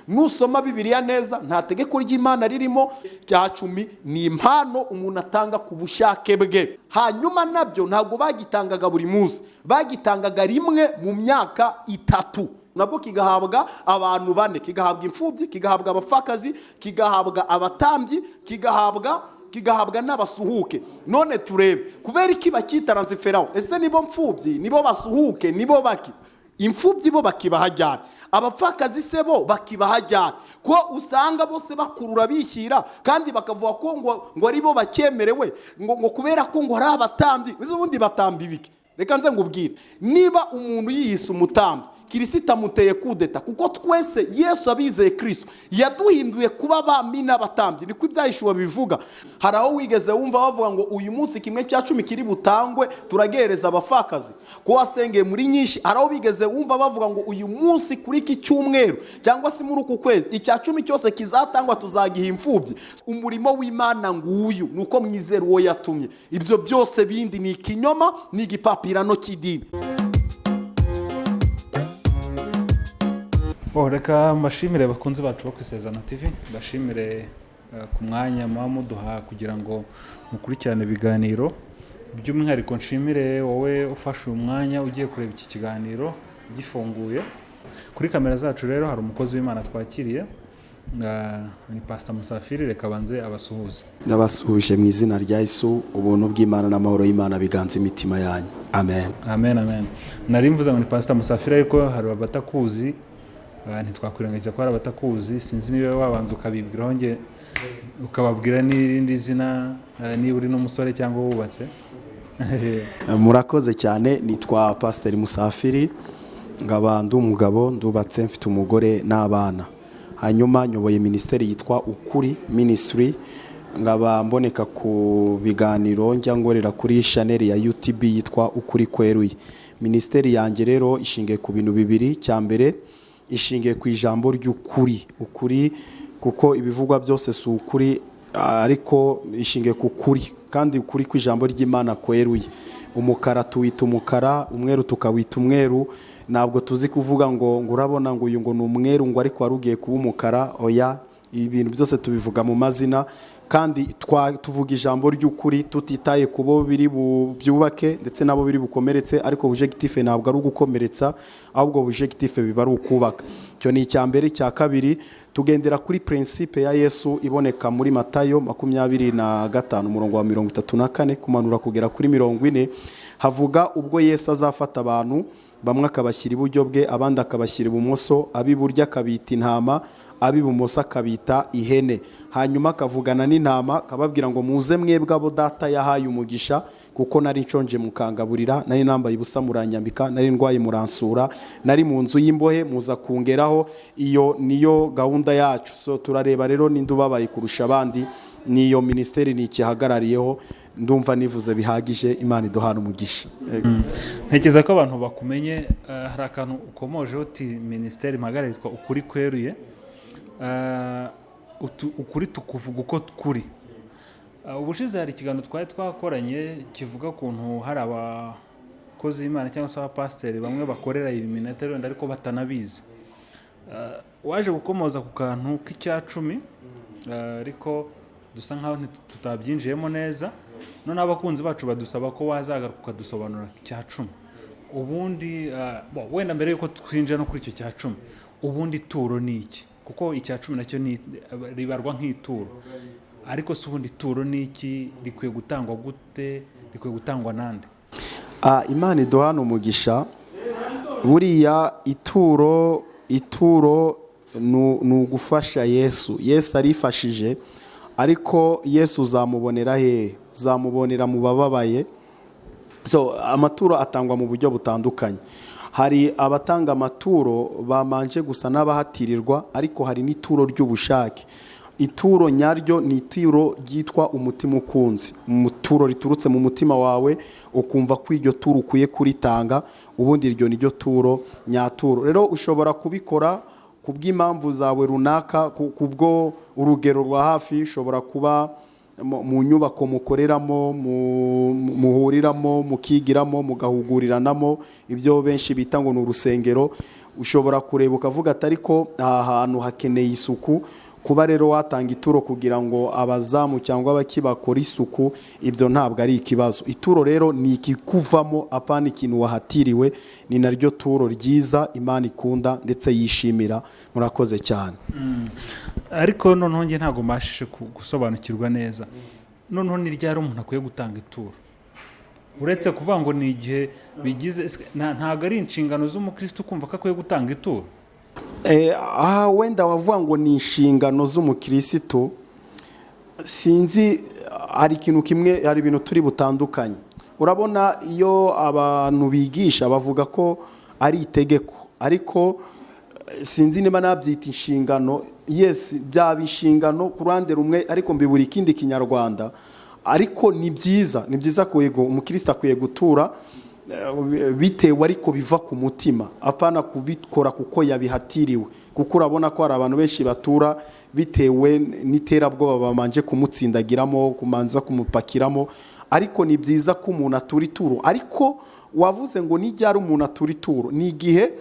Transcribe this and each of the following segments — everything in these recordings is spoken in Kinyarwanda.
nusoma Bibiliya neza nta tegeko ry'Imana ririmo. Rya cumi ni impano umuntu atanga ku bushake bwe. Hanyuma nabyo ntabwo bagitangaga buri munsi, bagitangaga rimwe mu myaka 3, nabwo kigahabwa abantu 4, kigahabwa imfubyi, kigahabwa abapfakazi, kigahabwa abatambyi, kigahabwa n'abasuhuke. None turebe kubera iki bakitaransiferaho. Ese nibo mfubyi, nibo basuhuke, nibo baki? Imfubyi bo bakibahajyana, abapfakazi se bo bakibahajyana. Ko usanga bose bakurura bishyira kandi bakavuga ko ngo ari bo bakemerewe, ngo kubera ko ngo hari abatambyi. Bizo ubundi batamba ibiki? Reka nze ngubwire, niba umuntu yihise umutambyi, Kirisito amuteye kudeta, kuko twese Yesu abizeye Kristo yaduhinduye kuba abami n'abatambyi. Niko ibyahishuwe bivuga. Hari aho wigeze wumva bavuga ngo uyu munsi 1/10 kiri butangwe turagereza abapfakazi ko wasengeye muri nyinshi? Hari aho bigeze wumva bavuga ngo uyu munsi kuri iki cyumweru cyangwa se muri uku kwezi 10 cyose kizatangwa tuzagiha imfubyi? Umurimo w'Imana nguyu nuko mwizera uwo yatumye. Ibyo byose bindi ni ikinyoma, ni igipapirano cy'idini. Reka mbashimire bakunzi bacu bo kwisezerano TV, mbashimire ku mwanya muduha kugira ngo mukurikirane ibiganiro. By'umwihariko nshimire wowe ufashe umwanya ugiye kureba iki kiganiro gifunguye. Kuri kamera zacu rero hari umukozi w'Imana twakiriye, ni Pastor Musafiri. Reka banze abasuhuze. Ndabasuhuje mu izina rya Yesu, ubuntu bw'Imana n'amahoro y'Imana biganze imitima yanyu. Amen. Amen, amen. Nari mvuze ngo ni Pastor Musafiri, ariko hari abatakuzi, ntitwakwirengagiza ko hari abatakuzi. Sinzi niba wabanza ukabibwiraho nge ukababwira n'irindi zina, niba uri n'umusore cyangwa wubatse. Murakoze cyane. Nitwa Pastor Musafiri, ngaba ndi umugabo, ndubatse, mfite umugore n'abana. Hanyuma nyoboye ministeri yitwa Ukuri Ministry, ngaba mboneka ku biganiro njya ngorera kuri channel ya YouTube yitwa Ukuri Kweruye. Ministeri yanjye rero ishingiye ku bintu bibiri. Cyambere ishingiye ku ijambo ry'ukuri, ukuri, kuko ibivugwa byose si ukuri, ariko ishingiye ku kuri, kandi ukuri ku ijambo ry'Imana kweruye. Umukara tuwita umukara, umweru tukawita umweru. Ntabwo tuzi kuvuga ngo urabona ngo uyu ngo ni umweru ngo ariko warugiye kuba umukara. Oya, ibintu byose tubivuga mu mazina, kandi tuvuga ijambo ry'ukuri tutitaye kubo biri byubake ndetse nabo biri bukomeretse. Ariko objectif ntabwo ari ugukomeretsa, ahubwo objectif biba ari ukubaka. Cyo ni icyambere. Cya kabiri, tugendera kuri principe ya Yesu iboneka muri Matayo 25 umurongo wa 34 kumanura kugera kuri 40. Havuga ubwo Yesu azafata abantu, bamwe akabashyira iburyo bwe, abandi akabashyira ibumoso, abiburyo akabita intama, abibumoso akabita ihene. Hanyuma akavugana n'intama akababwira ngo muze mwebwe abo data yahaye umugisha, kuko nari nshonje mukangaburira, nari nambaye ubusa muranyambika, nari ndwaye muransura, nari mu nzu y'imbohe muza kungeraho. Iyo niyo gahunda yacu. So turareba rero ninde ubabaye kurusha abandi, niyo ministeri ni ikihagarariyeho. Ndumva nivuze bihagije. Imana iduhana umugisha. Ntekereza ko abantu bakumenye. Hari akantu ukomoje uti ministeri mpagara yitwa Ukuri Kweruye. Ukuri tukuvuga uko kuri. Ubushize hari ikiganiro twari twakoranye kivuga kuntu hari abakozi b'Imana cyangwa se abapasiteri bamwe bakorera ibiminateri wenda ariko batanabizi. Waje gukomoza ku kantu k'Icyacumi, ariko dusa nkaho tutabyinjiyemo neza. None abakunzi bacu badusaba ko wazagaruka ukadusobanura Icyacumi. Ubundi wenda mbere yuko twinjira no kuri icyo Cyacumi, ubundi turo ni iki? Kuko Icyacumi nacyo ribarwa nk'ituro, ariko se ubundi turo ni iki? Rikwiye gutangwa gute? Rikwiye gutangwa nande? Imana iduhana umugisha. Buriya ituro ni ugufasha Yesu. Yesu arifashije, ariko Yesu uzamubonera he? Uzamubonera mu bababaye. So amaturo atangwa mu buryo butandukanye. Hari abatanga amaturo bamanje gusa n'abahatirirwa, ariko hari n'ituro ry'ubushake. Ituro nyaryo ni ituro ryitwa umutima ukunze. Umuturo riturutse mu mutima wawe, ukumva ko iryo turo ukwiye kuritanga, ubundi iryo ni ryo turo nyaturo. Rero ushobora kubikora kubw'impamvu zawe runaka, kubwo urugero rwa hafi. Ushobora kuba mu nyubako mukoreramo, muhuriramo, mukigiramo, mugahuguriranamo, ibyo benshi bita ngo ni urusengero. ushobora kureba ukavuga ati ariko aha hantu hakeneye isuku. Kuba rero watanga ituro kugira ngo abazamu cyangwa abakibakora isuku, ibyo ntabwo ari ikibazo. Ituro rero ni ikikuvamo, apana ikintu wahatiriwe. Ni naryo turo ryiza Imana ikunda ndetse yishimira. Murakoze cyane. Ariko noneho nge ntabwo mbashije gusobanukirwa neza, noneho ni ryari umuntu akwiye gutanga ituro? Uretse kuvuga ngo ni igihe bigize, ntabwo ari inshingano z'umukristo kumva ko akwiye gutanga ituro? Wenda wavuga ngo ni inshingano z'umukristo, sinzi. Hari ikintu kimwe, hari ibintu turi butandukanye. Urabona iyo abantu bigisha bavuga ko ari itegeko, ariko sinzi niba nabyita inshingano. Yes, byaba inshingano ku ruhande rumwe, ariko mbibura ikindi kinyarwanda. Ariko ni byiza kwego umukristo akwiye gutura bitewe, ariko biva ku mutima, apana kubikora kuko yabihatiriwe. Kuko urabona ko hari abantu benshi batura bitewe n'iterabwoba bamanje kumutsindagiramo, kumanza kumupakiramo. Ariko ni byiza ko umuntu atura ituro. Ariko wavuze ngo nijyara umuntu atura ituro, ni igihe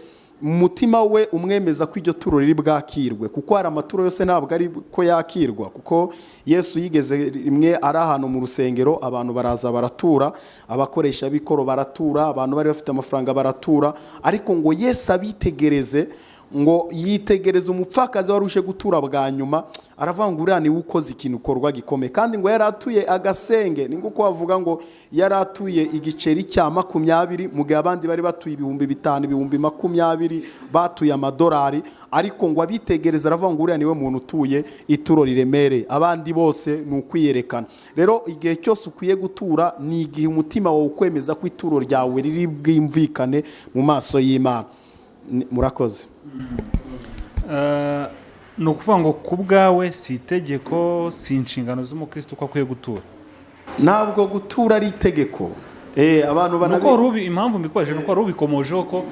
umutima we umwemeza ko iryo turo riri bwakirwe. Kuko hari amaturo yose ntabwo ari ko yakirwa, kuko Yesu yigeze rimwe ari ahantu mu rusengero, abantu baraza baratura, abakoresha bikoro baratura, abantu bari bafite amafaranga baratura. Ariko ngo Yesu abitegereze, ngo yitegereze umupfakazi warushe gutura bwa nyuma, aravuga ngo uriya niwe ukoze ikintu korwa gikomeye. Kandi ngo yaratuye agasenge, ni nguko bavuga ngo yaratuye igiceri cya 20, mu gihe abandi bari batuye 5,000, 20,000 batuye amadolari. Ariko ngo abitegereza, aravuga ngo uriya niwe muntu utuye ituro riremere, abandi bose ni ukwiyerekana. Rero igihe cyose ukwiye gutura ni igihe umutima wawe ukwemeza ko ituro ryawe riri bwimvikane mu maso y'Imana. Murakoze. Ni ukuvuga ngo ku bwawe si itegeko, si inshingano z'umukristo ko akwiye gutura? Ntabwo gutura ari itegeko. Abantu impamvu mbikoje nuko ari ubikomojeho ko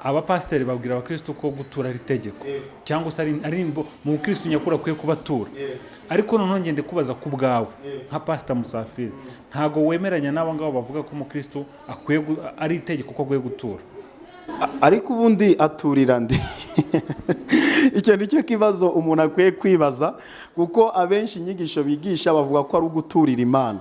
abapasiteri babwira abakristo ko gutura ari itegeko, cyangwa se ari mu kristo nyakuri akwiye kubatura. Ariko noneho ngende kubaza ku bwawe nka Pastor Musafiri, ntago wemeranya n'abo ngabo bavuga ko umukristo akwiye ari itegeko ko akwiye gutura? Ariko ubundi aturira ndi icyo nicyo kibazo umuntu akwiye kwibaza, kuko abenshi inyigisho bigisha bavuga ko ari uguturira Imana.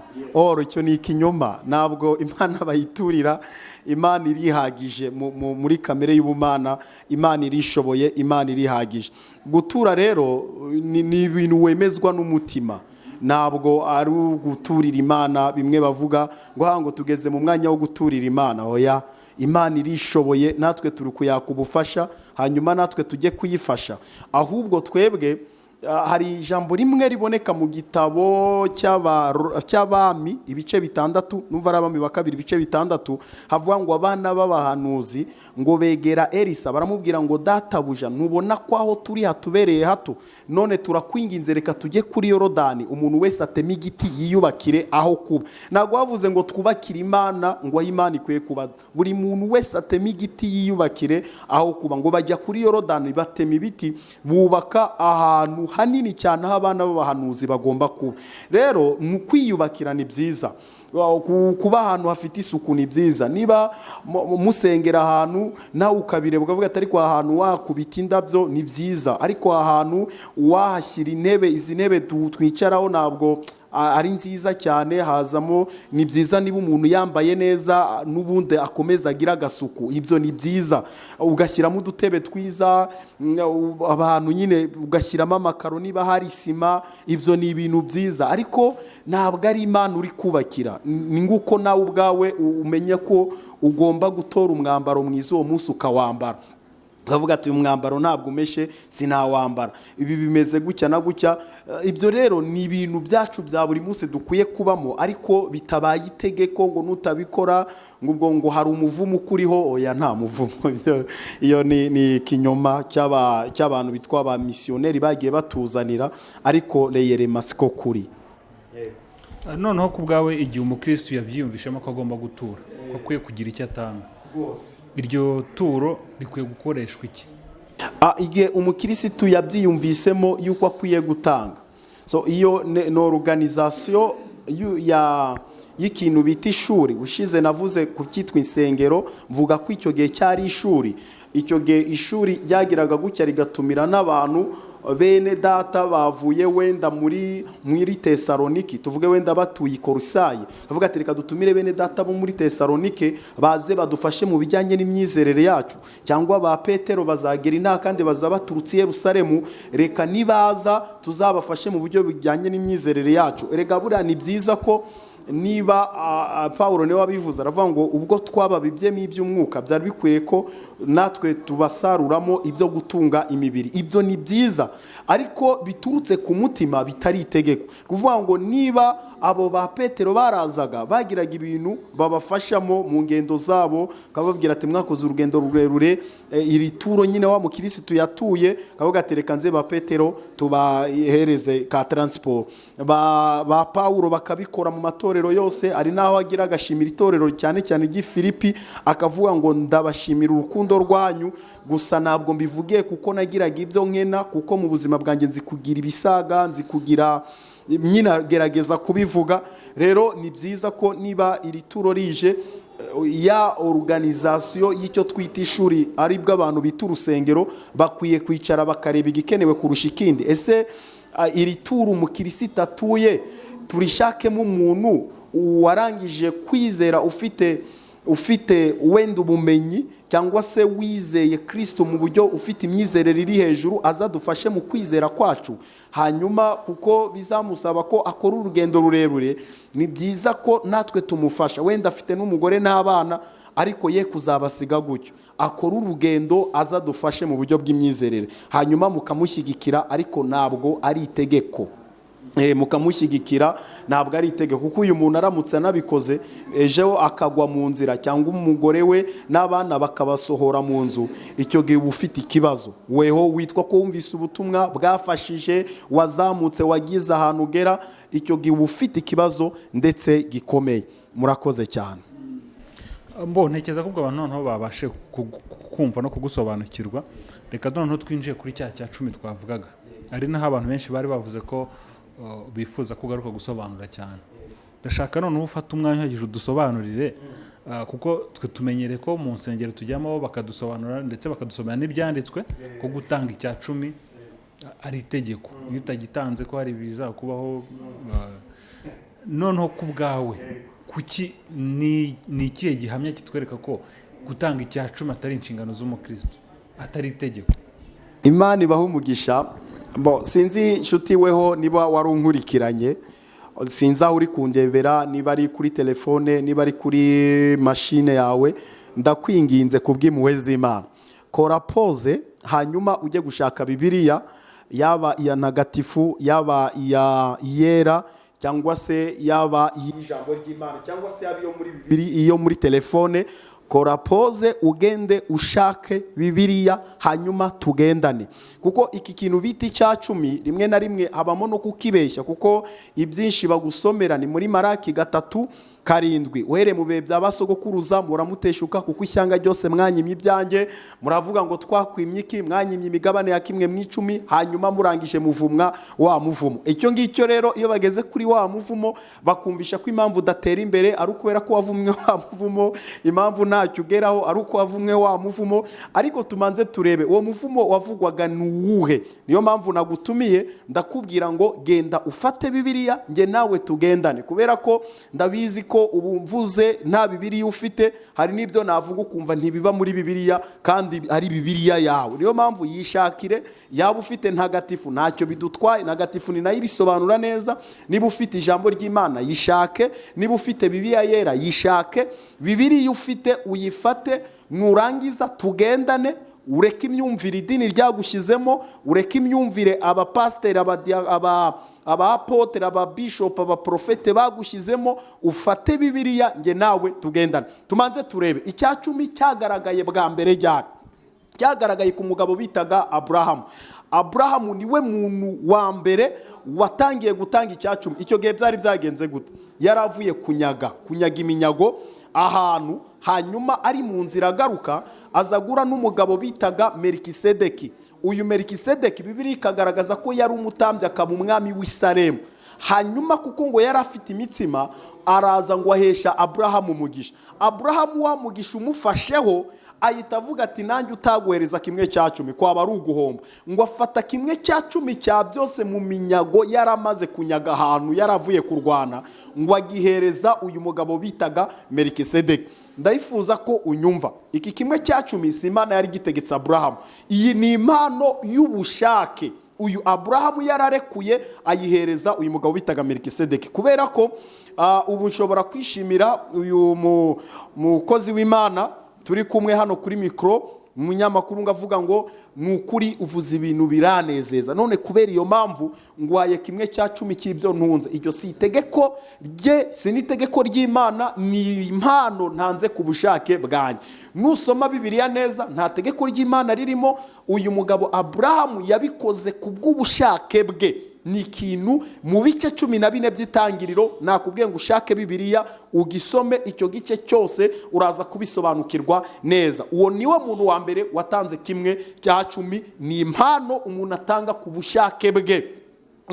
Icyo ni ikinyoma. Ntabwo Imana bayiturira. Imana irihagije muri kamere y'ubumana. Imana irishoboye, Imana irihagije. Gutura rero ni ibintu wemezwa n'umutima, ntabwo ari uguturira Imana. Bimwe bavuga ngo tugeze mu mwanya wo guturira Imana. Oya, Imana irishoboye, natwe turi kuyaka ubufasha, hanyuma natwe tujye kuyifasha. Ahubwo twebwe hari ijambo rimwe riboneka mu gitabo cy'abami ibice 6, numva ari Abami ba 2 ibice 6, havuga ngo abana b'abahanuzi ngo begera Elisa baramubwira ngo databuja, nubona ko aho turi hatubereye hato, none turakwinginze reka tujye kuri Yorodani, umuntu wese atema igiti yiyubakire aho kuba. Ntabwo bavuze ngo twubakire Imana, ngo aho Imana ikwiye kuba. Buri muntu wese atema igiti yiyubakire aho kuba. Ngo bajya kuri Yorodani batema ibiti, bubaka ahantu hanini cyane aho abana b'abahanuzi bagomba kuba. Rero mu kwiyubakira ni byiza, kuba ahantu hafite isuku ni byiza. Niba musengera ahantu nawe ukabireba ukavuga ati ariko ahantu wakubita indabyo ni byiza, ariko ahantu wahashyira intebe, izi ntebe twicaraho ntabwo ari nziza cyane, hazamo ni byiza. Niba umuntu yambaye neza n'ubundi akomeza agira agasuku, ibyo ni byiza. Ugashyiramo udutebe twiza, abantu nyine ugashyiramo amakaro, niba hari sima, ibyo ni ibintu byiza. Ariko ntabwo ari Imana uri kubakira. Ni nguko nawe ubwawe umenye ko ugomba gutora umwambaro mwiza uwo munsi ukawambara, ukavuga ati uyu mwambaro ntabwo umeshe sinawambara, ibi bimeze gutya na gutya. Ibyo rero ni ibintu byacu bya buri munsi dukwiye kubamo, ariko bitabaye itegeko ngo nutabikora ngo hari umuvumo ukuriho. Oya, nta muvumo. Iyo ni kinyoma cy'abantu bitwa ba missionnaire bagiye batuzanira, ariko reyere masiko kuri. Noneho ku bwawe igihe umukristo yabyiyumvishemo ko agomba gutura, ko akwiye kugira icyo atanga, iryo turo rikwiye gukoreshwa iki? Igihe umukirisitu yabyiyumvisemo yuko akwiye gutanga, iyo ni organisation y'ikintu bita ishuri. Ushize navuze ku cyitwa insengero, mvuga ko icyo gihe cyari ishuri. icyo gihe ishuri ryagiraga gutya rigatumira n'abantu bene data bavuye wenda muri Tesalonike, tuvuge wenda batuye i Kolosayi, bavuga ati reka dutumire bene data bo muri Tesalonike baze badufashe mu bijyanye n'imyizerere yacu, cyangwa ba Petero bazagera inaha kandi bazaba baturutse i Yerusalemu, reka nibaza tuzabafashe mu buryo bijyanye n'imyizerere yacu. Erega buriya ni byiza ko niba Pawulo niwe wabivuze, aravuga ngo ubwo twababibyemo iby'umwuka byari bikwiriye ko natwe tubasaruramo ibyo gutunga imibiri. Ibyo ni byiza, ariko biturutse ku mutima, bitari itegeko. Kuvuga ngo niba abo ba Petero barazaga bagiraga ibintu babafashamo mu ngendo zabo, kababwira ati mwakoze urugendo rurerure, iri turo nyine wa mukirisitu yatuye, kavuga ati reka nze ba Petero tubahereze ka transport. Ba Pawulo bakabikora mu matorero yose, ari naho agira agashimira itorero cyane cyane ry'Ifilipi, akavuga ngo ndabashimira urukundo rwanyu, gusa ntabwo mbivugiye kuko nagiraga ibyo nkena, kuko mu buzima bwanjye nzi kugira ibisaga, nzi kugira nyina gerageza kubivuga. Rero ni byiza ko niba iri turo rije, ya organization y'icyo twita ishuri ari bwo abantu bita urusengero, bakwiye kwicara bakareba igikenewe kurusha ikindi. Ese iri turo umukirisitu atuye turishakemo umuntu warangije kwizera, ufite wenda ubumenyi, cyangwa se wizeye Kristo mu buryo ufite imyizerere iri hejuru, azadufashe mu kwizera kwacu. Hanyuma kuko bizamusaba ko akora urugendo rurerure, ni byiza ko natwe tumufasha. Wenda afite n'umugore n'abana, ariko ye kuzabasiga gutyo, akora urugendo azadufashe mu buryo bw'imyizerere, hanyuma mukamushyigikira, ariko ntabwo ari itegeko. Mukamushyigikira ntabwo ari itegeko, kuko uyu muntu aramutse anabikoze ejo akagwa mu nzira, cyangwa umugore we n'abana bakabasohora mu nzu, icyo gihe uba ufite ikibazo. Weho witwa ko wumvise ubutumwa bwafashije, wazamutse, wagize ahantu ugera, icyo gihe uba ufite ikibazo ndetse gikomeye. Murakoze cyane. Ntekereza ko abantu noneho babashe kumva no kugusobanukirwa. Reka noneho twinjiye kuri cya 10 twavugaga, ari naho abantu benshi bari bavuze ko bifuza kugaruka gusobanura cyane. Ndashaka noneho ufata umwanya uhagije udusobanurire, kuko twe tumenyere ko mu nsengero tujyamo bakadusobanura ndetse bakadusomera n'ibyanditswe ko gutanga icya 10 ari itegeko. Iyo utagitanze ko hari bizakubaho. Noneho ku bwawe kuki ni ikihe gihamya kitwereka ko gutanga icya 10 atari inshingano z'umukristo, atari itegeko? Imana ibaha umugisha. Sinzi inshuti weho niba wari unkurikiranye, sinzi aho uri kundebera, niba ari kuri telefone, niba ari kuri mashine yawe, ndakwinginze kubw'impuhwe z'Imana, kora pause hanyuma ujye gushaka Bibiliya, yaba iya ntagatifu, yaba iya yera, cyangwa se yaba iy'ijambo ry'Imana, cyangwa se yaba iyo muri telefone. Kora pause ugende ushake Bibiliya, hanyuma tugendane, kuko iki kintu bita icya 10 rimwe na rimwe habamo no kukibeshya, kuko ibyinshi bagusomera ni muri Maraki 3:7. Uhere mu bihe by'abasogokuruza muramuteshuka, kuko ishyanga ryose mwanyimye ibyanjye, muravuga ngo twakwimye iki, mwanyimye imigabane ya kimwe mu 10, hanyuma murangije muvumwa wa muvumo. Icyo ngicyo rero iyo bageze kuri wa muvumo bakumvisha ko impamvu udatera imbere ari ukubera ko wavumwe wa muvumo, impamvu ntacyo ugeraho ari uko wavumwe wa muvumo. Ariko tumanze turebe uwo muvumo wavugwaga nuwuhe. Niyo mpamvu nagutumiye ndakubwira ngo genda ufate Bibiliya, nge nawe tugendane, kubera ko ndabizi ko ubu mvuze nta Bibiliya ufite, hari n'ibyo navuga ukumva ntibiba muri Bibiliya kandi ari Bibiliya yawe. Niyo mpamvu yishakire, yaba ufite ntagatifu ntacyo bidutwaye, ntagatifu ni nayo ibisobanura neza. Niba ufite ijambo ry'Imana yishake, niba ufite Bibiliya yera yishake, Bibiliya ufite uyifate, nurangiza tugendane. Ureke imyumvire idini ryagushyizemo, ureke imyumvire abapasiteri, abapotere, ababishop, abaprofete bagushyizemo, ufate Bibiliya, nge nawe tugendane. Tumanze turebe icya 10 cyagaragaye bwa mbere ryari. Cyagaragaye ku mugabo bitaga Aburahamu. Aburahamu niwe muntu wa mbere watangiye gutanga icya 10. Icyo gihe byari byagenze gute? Yaravuye kunyaga iminyago ahantu, hanyuma ari mu nzira agaruka azagura n'umugabo bitaga Melikisedeki. Uyu Melikisedeki Bibiliya ikagaragaza ko yari umutambyi, akaba umwami w'i Salemu. Hanyuma kuko ngo yari afite imitsima, araza ngo ahesha Aburahamu umugisha. Aburahamu wa mugisha umufasheho, ahita avuga ati nanjye utaguhereza 1/10 kwaba ari uguhomba, ngo afata 1/10 cya byose mu minyago yaramaze kunyaga ahantu yaravuye kurwana, ngo agihereza uyu mugabo bitaga Melikisedeki. Ndayifuza ko unyumva, iki 1/10 si Imana yari gitegetse Aburahamu, iyi ni impano y'ubushake uyu Aburahamu yararekuye ayihereza uyu mugabo bitaga Melikisedeki. Kubera ko ubu nshobora kwishimira uyu mukozi w'Imana turi kumwe hano kuri mikro, umunyamakuru ngavuga ngo nukuri uvuza ibintu biranezeza, none kubera iyo mpamvu ngwaye 1/10 cy'ibyo ntunze. Iryo si itegeko rye, si n'itegeko ry'Imana, ni impano ntanze ku bushake bwanjye. Nusoma Bibiliya neza nta tegeko ry'Imana ririmo, uyu mugabo Aburahamu yabikoze ku bw'ubushake bwe. Ni ikintu mu bice 14 by'itangiriro, nakubwiye ngo ushake Bibiliya ugisome icyo gice cyose uraza kubisobanukirwa neza. Uwo niwe muntu wa mbere watanze 1/10, ni impano umuntu atanga ku bushake bwe.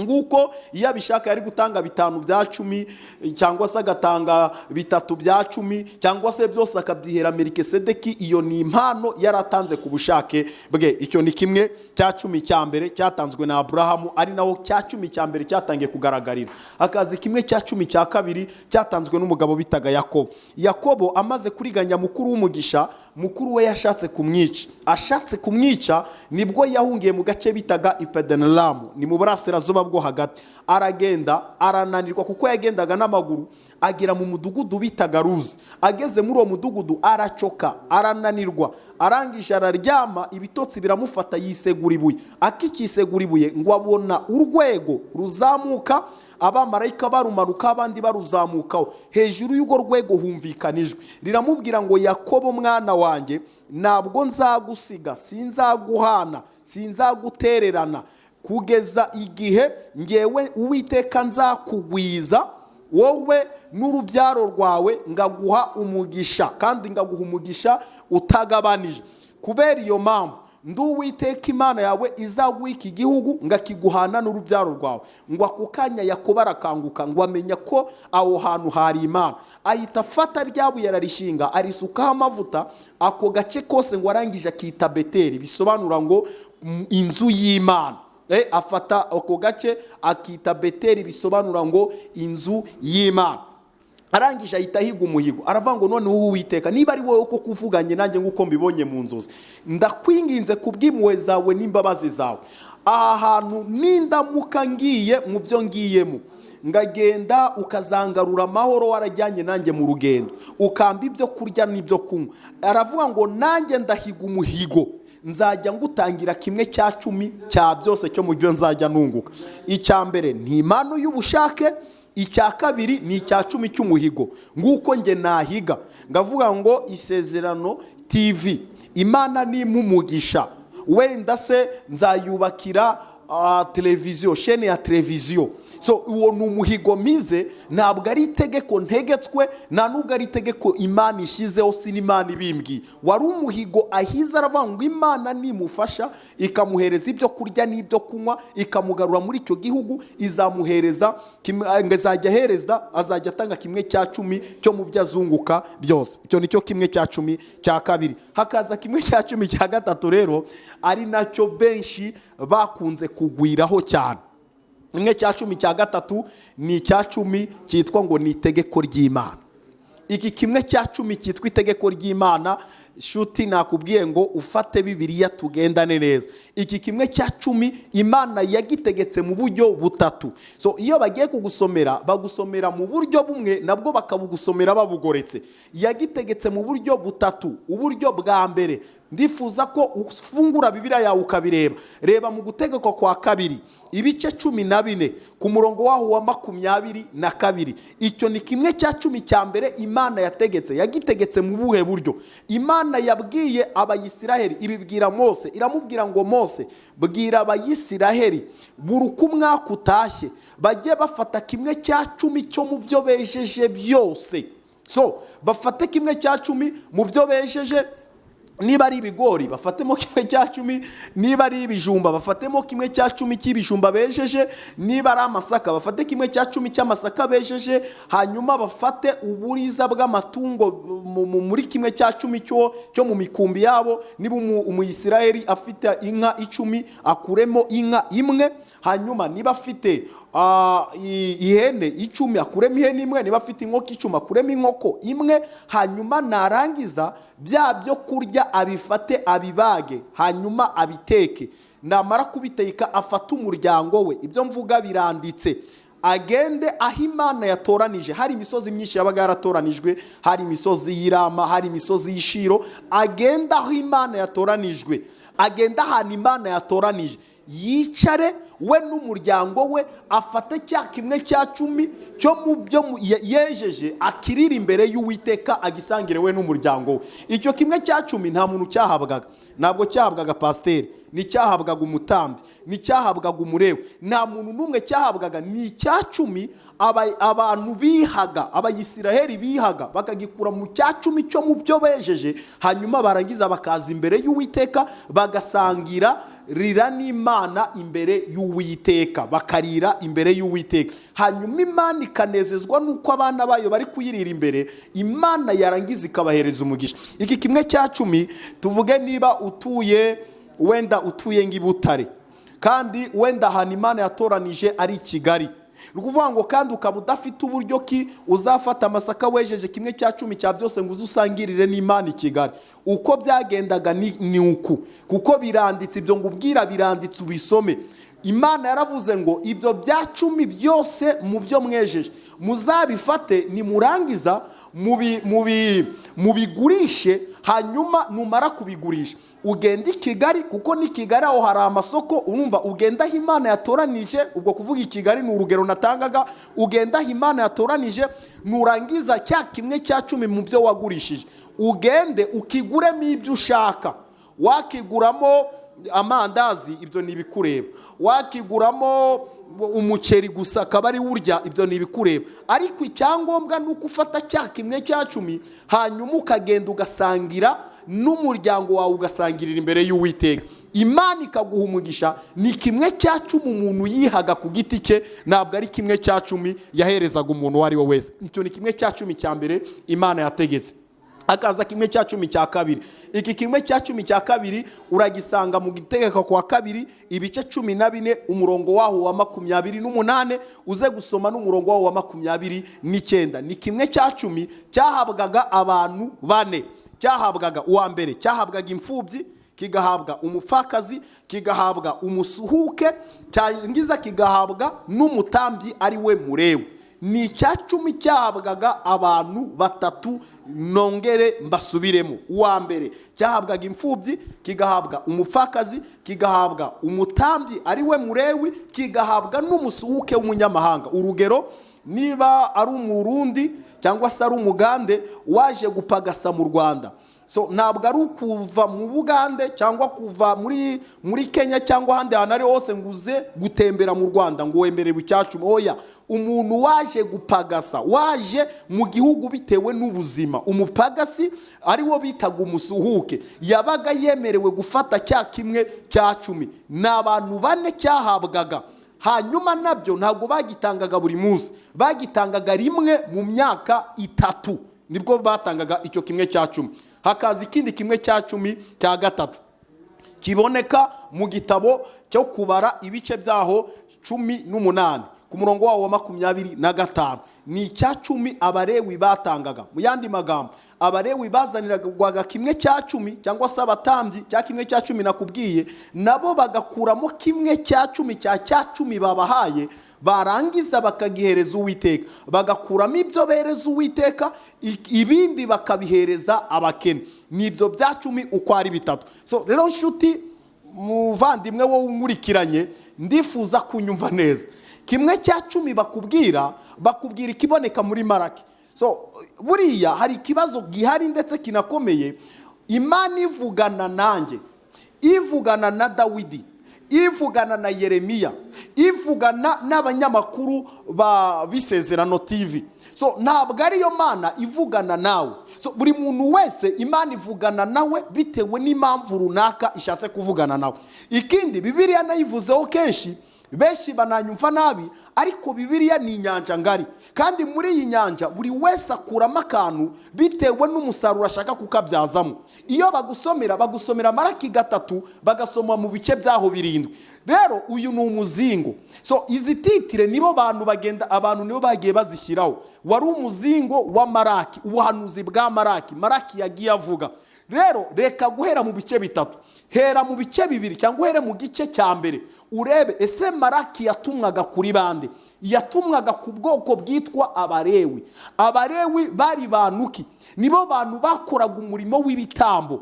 Nguko iyo abishaka yari gutanga 5/10 cyangwa se agatanga 3/10 cyangwa se byose akabyihera Melikisedeki, iyo ni impano yaratanze ku bushake bwe. Icyo ni 1/10 cya mbere cyatanzwe na Aburahamu, ari naho 10 cya mbere cyatangiye kugaragarira. Akazi 1/10 cya kabiri cyatanzwe n'umugabo bitaga Yakobo. Yakobo amaze kuriganya mukuru w'umugisha, mukuru we yashatse kumwica. Ashatse kumwica nibwo yahungiye mu gace bitaga Ipedenelamu, ni mu burasirazuba bwo hagati. Aragenda arananirwa kuko yagendaga n'amaguru, agera mu mudugudu bitaga Ruzi. Ageze muri uwo mudugudu aracoka, arananirwa, arangije araryama, ibitotsi biramufata, yisegura ibuye. Akikisegura ibuye ngo abona urwego ruzamuka, abamarayika barumanuka, abandi baruzamukaho. Hejuru y'urwo rwego humvikana ijwi riramubwira ngo Yakobo mwana wanjye, ntabwo nzagusiga, sinzaguhana, sinzagutererana, kugeza igihe ngewe Uwiteka nzakugwiza wowe n'urubyaro rwawe, ngaguha umugisha kandi ngaguha umugisha utagabanije. Kubera iyo mpamvu Uwiteka Imana yawe izaguha iki gihugu, ngakiguhana n'urubyaro rwawe. Ngo ako kanya Yakobo arakanguka, ngo amenya ko aho hantu hari Imana. Ahita afata ryabuye ararishinga, arisukaho amavuta, ako gace kose ngo arangije akita Beteli, bisobanura ngo inzu y'Imana. Afata ako gace akita Beteli, bisobanura ngo inzu y'Imana. Arangije ahita ahiga umuhigo, aravuga ngo none Uwiteka, niba ari wowe uko kuvuganye nanjye nguko mbibonye mu nzozi, ndakwinginze kubw'impuhwe zawe n'imbabazi zawe, aha hantu nindamuka ngiye mu byo ngiyemo, ngagenda ukazangarura amahoro warajyanye nanjye mu rugendo, ukamba ibyo kurya n'ibyo kunywa. Aravuga ngo nanjye ndahiga umuhigo, nzajya ngutangira 1/10 cya byose cyo mu byo nzajya nunguka. Icya mbere ni impano y'ubushake, icya kabiri ni 10 cy'umuhigo. Nguko nge nahiga, ngavuga ngo Isezerano TV, Imana ni mumugisha, wenda se nzayubakira televiziyo, shene ya televiziyo. So uwo ni umuhigo mize, ntabwo ari itegeko ntegetswe, nta nubwo ari itegeko Imana ishyizeho, si n'Imana ibimbwiye. Wari umuhigo ahiza, aravuga ngo Imana nimufasha ikamuhereza ibyo kurya n'ibyo kunywa, ikamugarura muri icyo gihugu, izamuhereza, ngazajya ahereza, azajya atanga 1/10 cyo mu byo azunguka byose. Icyo nicyo 1/10 cya kabiri. Hakaza 1/10 cya gatatu rero, ari nacyo benshi bakunze kugwiraho cyane. 1/10 cya gatatu ni 10 cyitwa ngo ni itegeko ry'Imana. Iki 1/10 cyitwa itegeko ry'Imana, shuti nakubwiye ngo ufate Bibiliya tugendane neza. Iki 1/10 Imana yagitegetse mu buryo butatu. So iyo bagiye kugusomera, bagusomera mu buryo bumwe, nabwo bakabugusomera babugoretse. Yagitegetse mu buryo butatu. Uburyo bwa mbere, ndifuza ko ufungura Bibiliya yawe ukabireba. Reba mu gutegeka kwa kabiri, ibice 14 ku murongo waho wa 22. Icyo ni 1/10 cya mbere Imana yategetse. Yagitegetse mu buhe buryo? Imana yabwiye Abayisiraheli, ibibwira Mose, iramubwira ngo Mose, bwira Abayisiraheli buri uko umwaka utashye bajye bafata 1/10 cyo mu byo bejeje byose. So bafate 1/10 mu byo bejeje, niba ari ibigori bafatemo 1/10, niba ari ibijumba bafatemo 1/10 cy'ibijumba bejeje, niba ari amasaka bafate 1/10 cy'amasaka bejeje, hanyuma bafate uburiza bw'amatungo muri 1/10 cyo mu mikumbi yabo. Niba umuyisiraheli afite inka 10 akuremo inka imwe, hanyuma niba afite ihene 10 akuremo ihene imwe, niba afite inkoko 10 akuremo inkoko imwe, hanyuma narangiza bya byo kurya abifate abibage, hanyuma abiteke. Namara kubiteka afata umuryango we, ibyo mvuga biranditse, agende aho Imana yatoranije. Hari imisozi myinshi yabaga yaratoranijwe, hari imisozi y'Irama, hari imisozi y'Ishiro. Agenda aho Imana yatoranijwe, agenda ahantu Imana yatoranije, yicare we n'umuryango we, afate cya 1/10 cyo mu byo yejeje, akirira imbere y'Uwiteka, agisangire we n'umuryango we. Icyo 1/10 nta muntu cyahabwaga, ntabwo cyahabwaga pasiteri, ni cyahabwaga umutambyi, ni cyahabwaga umurewe, nta muntu n'umwe cyahabwaga. Ni 10 abantu bihaga, abayisiraheli bihaga, bakagikura mu 10 cyo mu byo bejeje, hanyuma barangiza bakaza imbere y'Uwiteka, bagasangira rira n'Imana imbere y'Uwiteka, bakarira imbere y'Uwiteka. Hanyuma Imana ikanezezwa nuko abana bayo bari kuyirira imbere, Imana yarangiza ikabahereza umugisha. Iki 1/10 tuvuge niba wenda utuye ng'Ibutare, kandi wenda ahantu Imana yatoranije ari Kigali, rukuvuga ngo kandi ukaba udafite uburyo ki uzafata amasaka wejeje 1/10 cya byose ngo uzusangirire n'Imana i Kigali. Uko byagendaga ni uku, kuko biranditse, ibyo ngubwira biranditse, ubisome. Imana yaravuze ngo ibyo bya 10 byose mu byo mwejeje muzabifate, nimurangiza mubigurishe, hanyuma numara kubigurisha ugenda i Kigali, kuko ni Kigali aho hari amasoko. Urumva, ugenda aho Imana yatoranije, ubwo kuvuga i Kigali ni urugero natangaga, ugenda aho Imana yatoranije, nurangiza cya 1/10 mu byo wagurishije, ugende ukiguremo ibyo ushaka. Wakiguramo amandazi, ibyo ni ibikureba. Wakiguramo umuceri gusa akaba ari urya, ibyo ni ibikureba. Ariko icyangombwa ni uko ufata cya 1/10 hanyuma ukagenda ugasangira n'umuryango wawe, ugasangirira imbere y'Uwiteka. Imana ikaguha umugisha. Ni 1/10 umuntu yihaga ku giti cye, ntabwo ari 1/10 yaherezaga umuntu uwo ari we wese. Icyo ni 1/10 cya mbere Imana yategetse. Akaza 1/10 cya kabiri. Iki 1/10 cya kabiri uragisanga mu Gitegeko kwa 2 ibice 14 umurongo waho wa 28, uze gusoma n'umurongo waho wa 29. Ni 1/10 cyahabwaga abantu 4. Cyahabwaga uwa mbere, cyahabwaga imfubyi, kigahabwa umupfakazi, kigahabwa umusuhuke, cyangiza kigahabwa n'umutambyi ari we murewe. Ni 10 cyahabwaga abantu 3, nongere mbasubiremo. Uwa mbere cyahabwaga imfubyi, kigahabwa umupfakazi, kigahabwa umutambyi ari we murewi, kigahabwa n'umusuhuke w'umunyamahanga. Urugero, niba ari umurundi cyangwa se ari umugande waje gupagasa mu Rwanda, so ntabwo ari ukuva mu Bugande cyangwa kuva muri Kenya cyangwa ahandi hantu ari hose nguze gutembera mu Rwanda ngo wemerewe 10. Oya, umuntu waje gupagasa, waje mu gihugu bitewe n'ubuzima, umupagasi ari wo bitaga umusuhuke, yabaga yemerewe gufata cya 1/10. Ni abantu 4 cyahabwaga. Hanyuma nabyo ntabwo bagitangaga buri munsi, bagitangaga rimwe mu myaka 3, nibwo batangaga icyo 1/10. Hakaza ikindi 1/10 cya gatatu kiboneka mu gitabo cyo kubara ibice byaho 18 ku murongo wawo wa 25. Ni 10 abarewi batangaga. Mu yandi magambo, abarewi bazaniragwaga 1/10 cyangwa se abatambyi cya 1/10 nakubwiye, nabo bagakuramo 1/10 cya 10 babahaye, barangiza bakagihereza Uwiteka, bagakuramo ibyo bereza Uwiteka, ibindi bakabihereza abakene. Nibyo bya 10 uko ari 3. So rero nshuti muvandimwe wo umurikiranye, ndifuza kunyumva neza. 1/10 bakubwira ikiboneka muri Maraki. So buriya hari ikibazo gihari ndetse kinakomeye. Imana ivugana nanjye, ivugana na Dawidi, ivugana na Yeremiya, ivugana n'abanyamakuru ba Bisezerano TV. So ntabwo ariyo Mana ivugana nawe. So buri muntu wese Imana ivugana nawe bitewe n'impamvu runaka ishatse kuvugana nawe. Ikindi Bibiliya nayivuzeho kenshi, benshi bananyumva nabi, ariko Bibiliya ni inyanja ngari, kandi muri iyi nyanja buri wese akuramo akantu bitewe n'umusaruro ashaka kukabyazamo. Iyo bagusomera Maraki 3, bagasoma mu bice byaho 7. Rero uyu ni umuzingo. So izi titire nibo abantu nibo bagiye bazishyiraho. Wari umuzingo wa Maraki, ubuhanuzi bwa Maraki yagiye avuga. Rero reka guhera mu bice 3, hera mu bice 2 cyangwa uhere mu gice cya mbere, urebe ese Maraki yatumwaga kuri bande? Yatumwaga ku bwoko bwitwa Abalewi. Abalewi bari banuki, nibo bantu bakoraga umurimo w'ibitambo,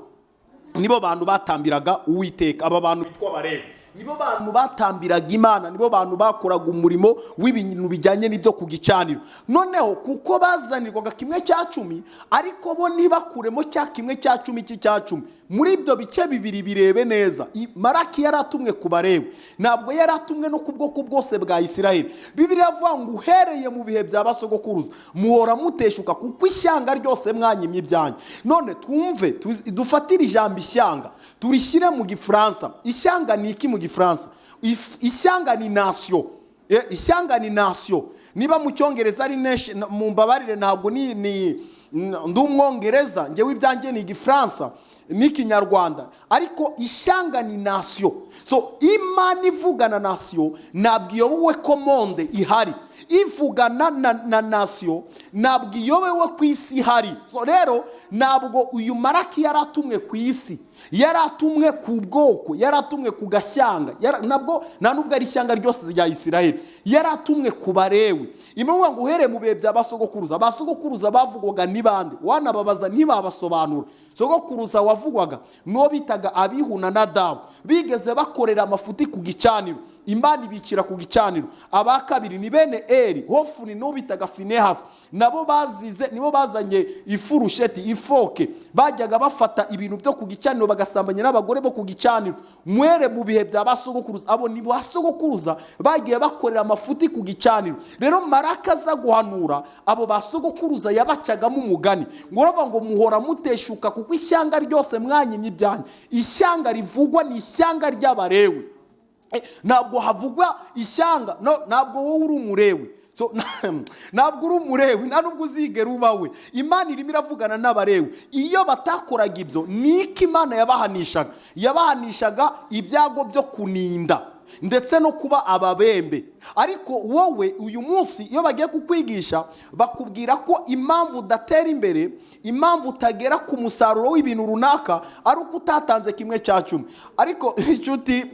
nibo bantu batambiraga Uwiteka. Aba bantu bitwa Abalewi nibo bantu batambiraga Imana, nibo bantu bakoraga umurimo w'ibintu bijyanye n'ibyo ku gicaniro. Noneho kuko bazanirwaga 1/10, ariko bo ntibakuremo cya 1/10 cy'Icyacumi. Muri ibyo bice 2 birebe neza, Maraki yaratumwe ku Balewi, ntabwo yaratumwe no ku bwoko bwose bwa Isiraheli. Bibiliya avuga ngo uhereye mu bihe bya basogokuruza muhora muteshuka kuko ishyanga ryose mwanyimye ibyanyu. None twumve, dufatire ijambo ishyanga turishyire mu Gifaransa. Ishyanga ni iki mu Gifaransa? Ishyanga ni nation. Ishyanga ni nation. Niba mu Cyongereza ari nation, mu mbabarire ntabwo ni ndumwongereza, ngewe ibyanjye ni Gifaransa n'Ikinyarwanda, ariko ishyanga ni nation. So Imana ivugana nation ntabwo iyobowe ko monde ihari, ivugana na nation ntabwo iyobowe ku isi ihari. So rero ntabwo uyu Maraki yaratumwe ku isi, yaratumwe ku bwoko, yaratumwe ku gashyanga, ntabwo nubwo ari ishyanga ryose rya Isiraheli, yaratumwe ku Balewi. Imana ngo uhere mu bihe bya basogokuruza. Basogokuruza bavugwaga ni bande? Wanababaza ntibabasobanura. Sogokuruza wavugwaga no bitaga Abihu na Nadabu, bigeze bakorera amafuti ku gicaniro, Imana ibicira ku gicaniro. Aba kabiri ni bene Eli, Hofuni no bitaga Finehasi, nabo bazize, nibo bazanye ifurusheti, ifoke, bajyaga bafata ibintu byo ku gicaniro bagasambanya n'abagore bo ku gicaniro. Mwere mu bihe bya basogokuruza, abo ni basogokuruza bagiye bakorera amafuti ku gicaniro. Rero Maraki aza guhanura abo basogokuruza yabacagamo umugani ngo uravuga ngo muhora muteshuka kuko ishyanga ryose mwanyimye ibyanyu. Ishyanga rivugwa ni ishyanga ry'Abalewi. Ntabwo havugwa ishyanga, ntabwo wowe uri umulewi. So ntabwo uri umulewi, nta nubwo uzigera ubawe. Imana irimo iravugana n'Abalewi. Iyo batakoraga ibyo, niko Imana yabahanishaga ibyago byo kuninda ndetse no kuba ababembe. Ariko wowe uyu munsi iyo bagiye kukwigisha bakubwira ko impamvu udatera imbere, impamvu utagera ku musaruro w'ibintu runaka ari uko utatanze 1/10. Ariko inshuti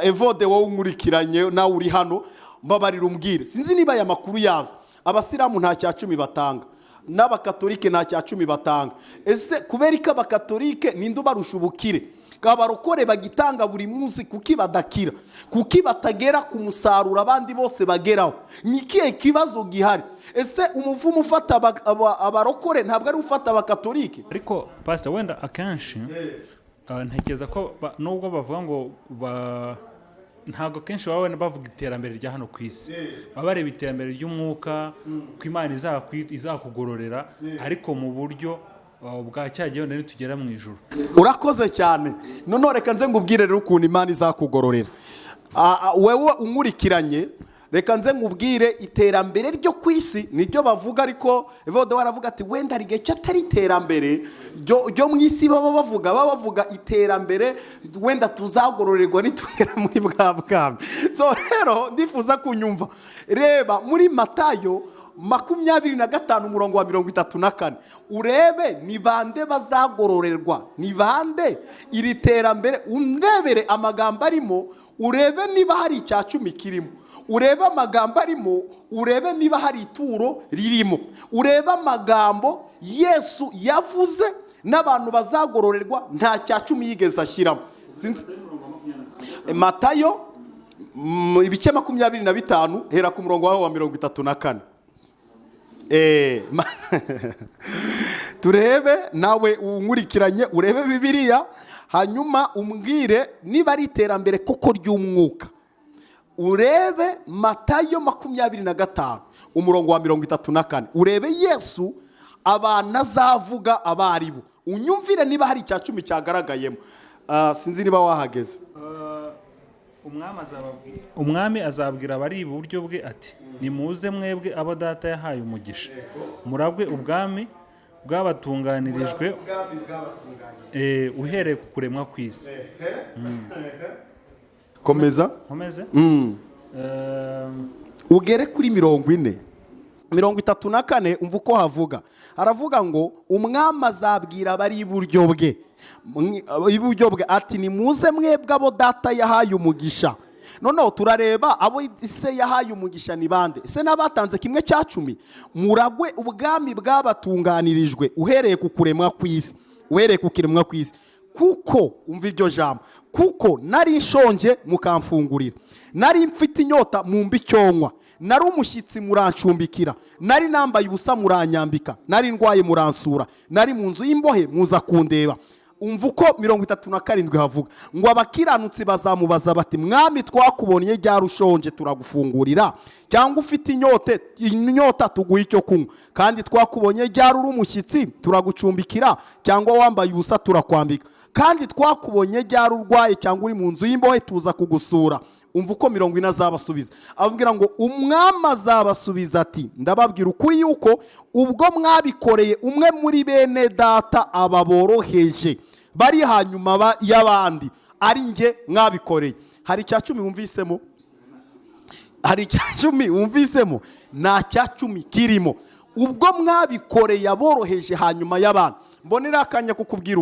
Evode wowe unkurikiranye nawe uri hano, mbabarira umbwire, sinzi niba aya makuru yaza. Abasilamu nta 10 batanga, n'abakatolike nta 10 batanga. Ese kubera ko abakatolike ninde ubarusha ubukire? Abarokore bagitanga buri munsi kuki badakira, kuki batagera ku musaruro abandi bose bageraho? Ni kihe kibazo gihari? Ese umuvumo ufata abarokore ntabwo ari ufata abakatolike? Ariko pastor, wenda akenshi ntekereza ko nubwo bavuga ngo ntabwo kenshi baba bavuga iterambere rya hano ku isi, baba bareba iterambere ry'umwuka ko Imana izakugororera, ariko mu buryo bwa cyagiye wenda nitugera mu ijuru. Urakoze cyane. None reka nze ngubwire rero ukuntu Imana izakugororera. Wewe unkurikiranye, reka nze ngubwire iterambere ryo ku isi nibyo bavuga, ariko Evode waravuga ati wenda rigeca atari iterambere ryo mu isi. Baba bavuga iterambere wenda tuzagororerwa nitugera muri bwa bwami. So rero ndifuza kunyumva, reba muri Matayo 25:34 urebe ni bande bazagororerwa, ni bande iri terambere. Undebere amagambo arimo, urebe niba hari 10 kirimo, urebe amagambo arimo, urebe niba hari ituro ririmo, urebe amagambo Yesu yavuze n'abantu bazagororerwa, nta 10 yigeze ashyiramo. Matayo ibice 25 hera ku murongo wa 34. Turebe nawe unkurikiranye, urebe Bibiliya, hanyuma umbwire niba ari iterambere koko ry'umwuka. Urebe Matayo 25 umurongo wa 34, urebe Yesu abantu azavuga abaribo. Unyumvire niba hari icya 10 cyagaragayemo. Sinzi niba wahageze. Umwami azabwira abari iburyo bwe ati nimuze mwebwe abo data yahaye umugisha murabwe ubwami bwabatunganirijwe uhereye ku kuremwa kw'isi. Komeza. Ugere kuri 34 umva uko havuga. Aravuga ngo umwami azabwira abari iburyo bwe ati nimuze mwebwe abo data yahaye umugisha. Noneho turareba abo ise yahaye umugisha ni bande? Ese n'abatanze 1/10 muragwe ubwami bwabatunganirijwe uhereye ku kuremwa kw'isi. Kuko umva iryo jambo, kuko nari nshonje mukamfungurira, nari mfite inyota mumbi cyonywa, nari umushyitsi murancumbikira, nari nambaye ubusa muranyambika, nari ndwaye muransura, nari mu nzu y'imbohe muza kundeba. Umva uko 37 havuga ngo abakiranutsi bazamubaza bati mwami twakubonye ryari ushonje turagufungurira, cyangwa ufite inyota tuguha icyo kunywa, kandi twakubonye ryari uri umushyitsi turagucumbikira, cyangwa wambaye ubusa turakwambika, kandi twakubonye ryari urwaye cyangwa uri mu nzu y'imbohe tuza kugusura. Umva uko 40 azabasubiza. Ababwira ngo umwami azabasubiza ati ndababwira ukuri yuko ubwo mwabikoreye umwe muri bene data ababoroheje bari hanyuma y'abandi ari nge mwabikoreye. Hari icya 10 wumvisemo? Hari icya 10 wumvisemo? Nta cya 10 kirimo. Ubwo mwabikoreye aboroheje hanyuma y'abandi. Mbonera akanya kukubwira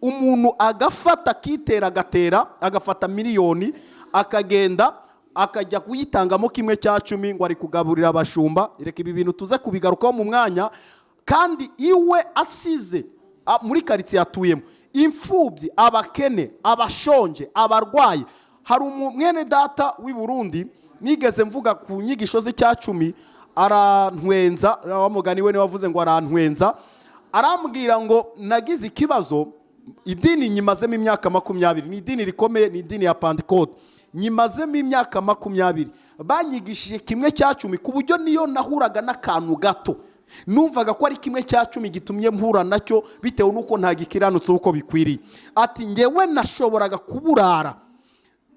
umuntu agafata kitera agatera agafata miliyoni akagenda akajya kuyitangamo 1/10 ngo ari kugaburira abashumba. Reka ibi bintu tuze kubigarukaho mu mwanya. Kandi iwe asize muri karitsiye atuyemo imfubyi, abakene, abashonje, abarwayi. Hari umwene data w'i Burundi nigeze mvuga ku nyigisho z'icya 10 arantwenza, wamugani we ni wavuze ngo arantwenza, arambwira ngo nagize ikibazo idini nyimazemo imyaka 20, ni idini rikomeye, ni idini ya Pentecote, nyimazemo imyaka 20 banyigishije 1/10 ku buryo niyo nahuraga n'akantu gato numvaga ko ari 1/10 gitumye mpura nacyo bitewe nuko nta gikiranutse uko bikwiriye. Ati ngewe nashoboraga kuburara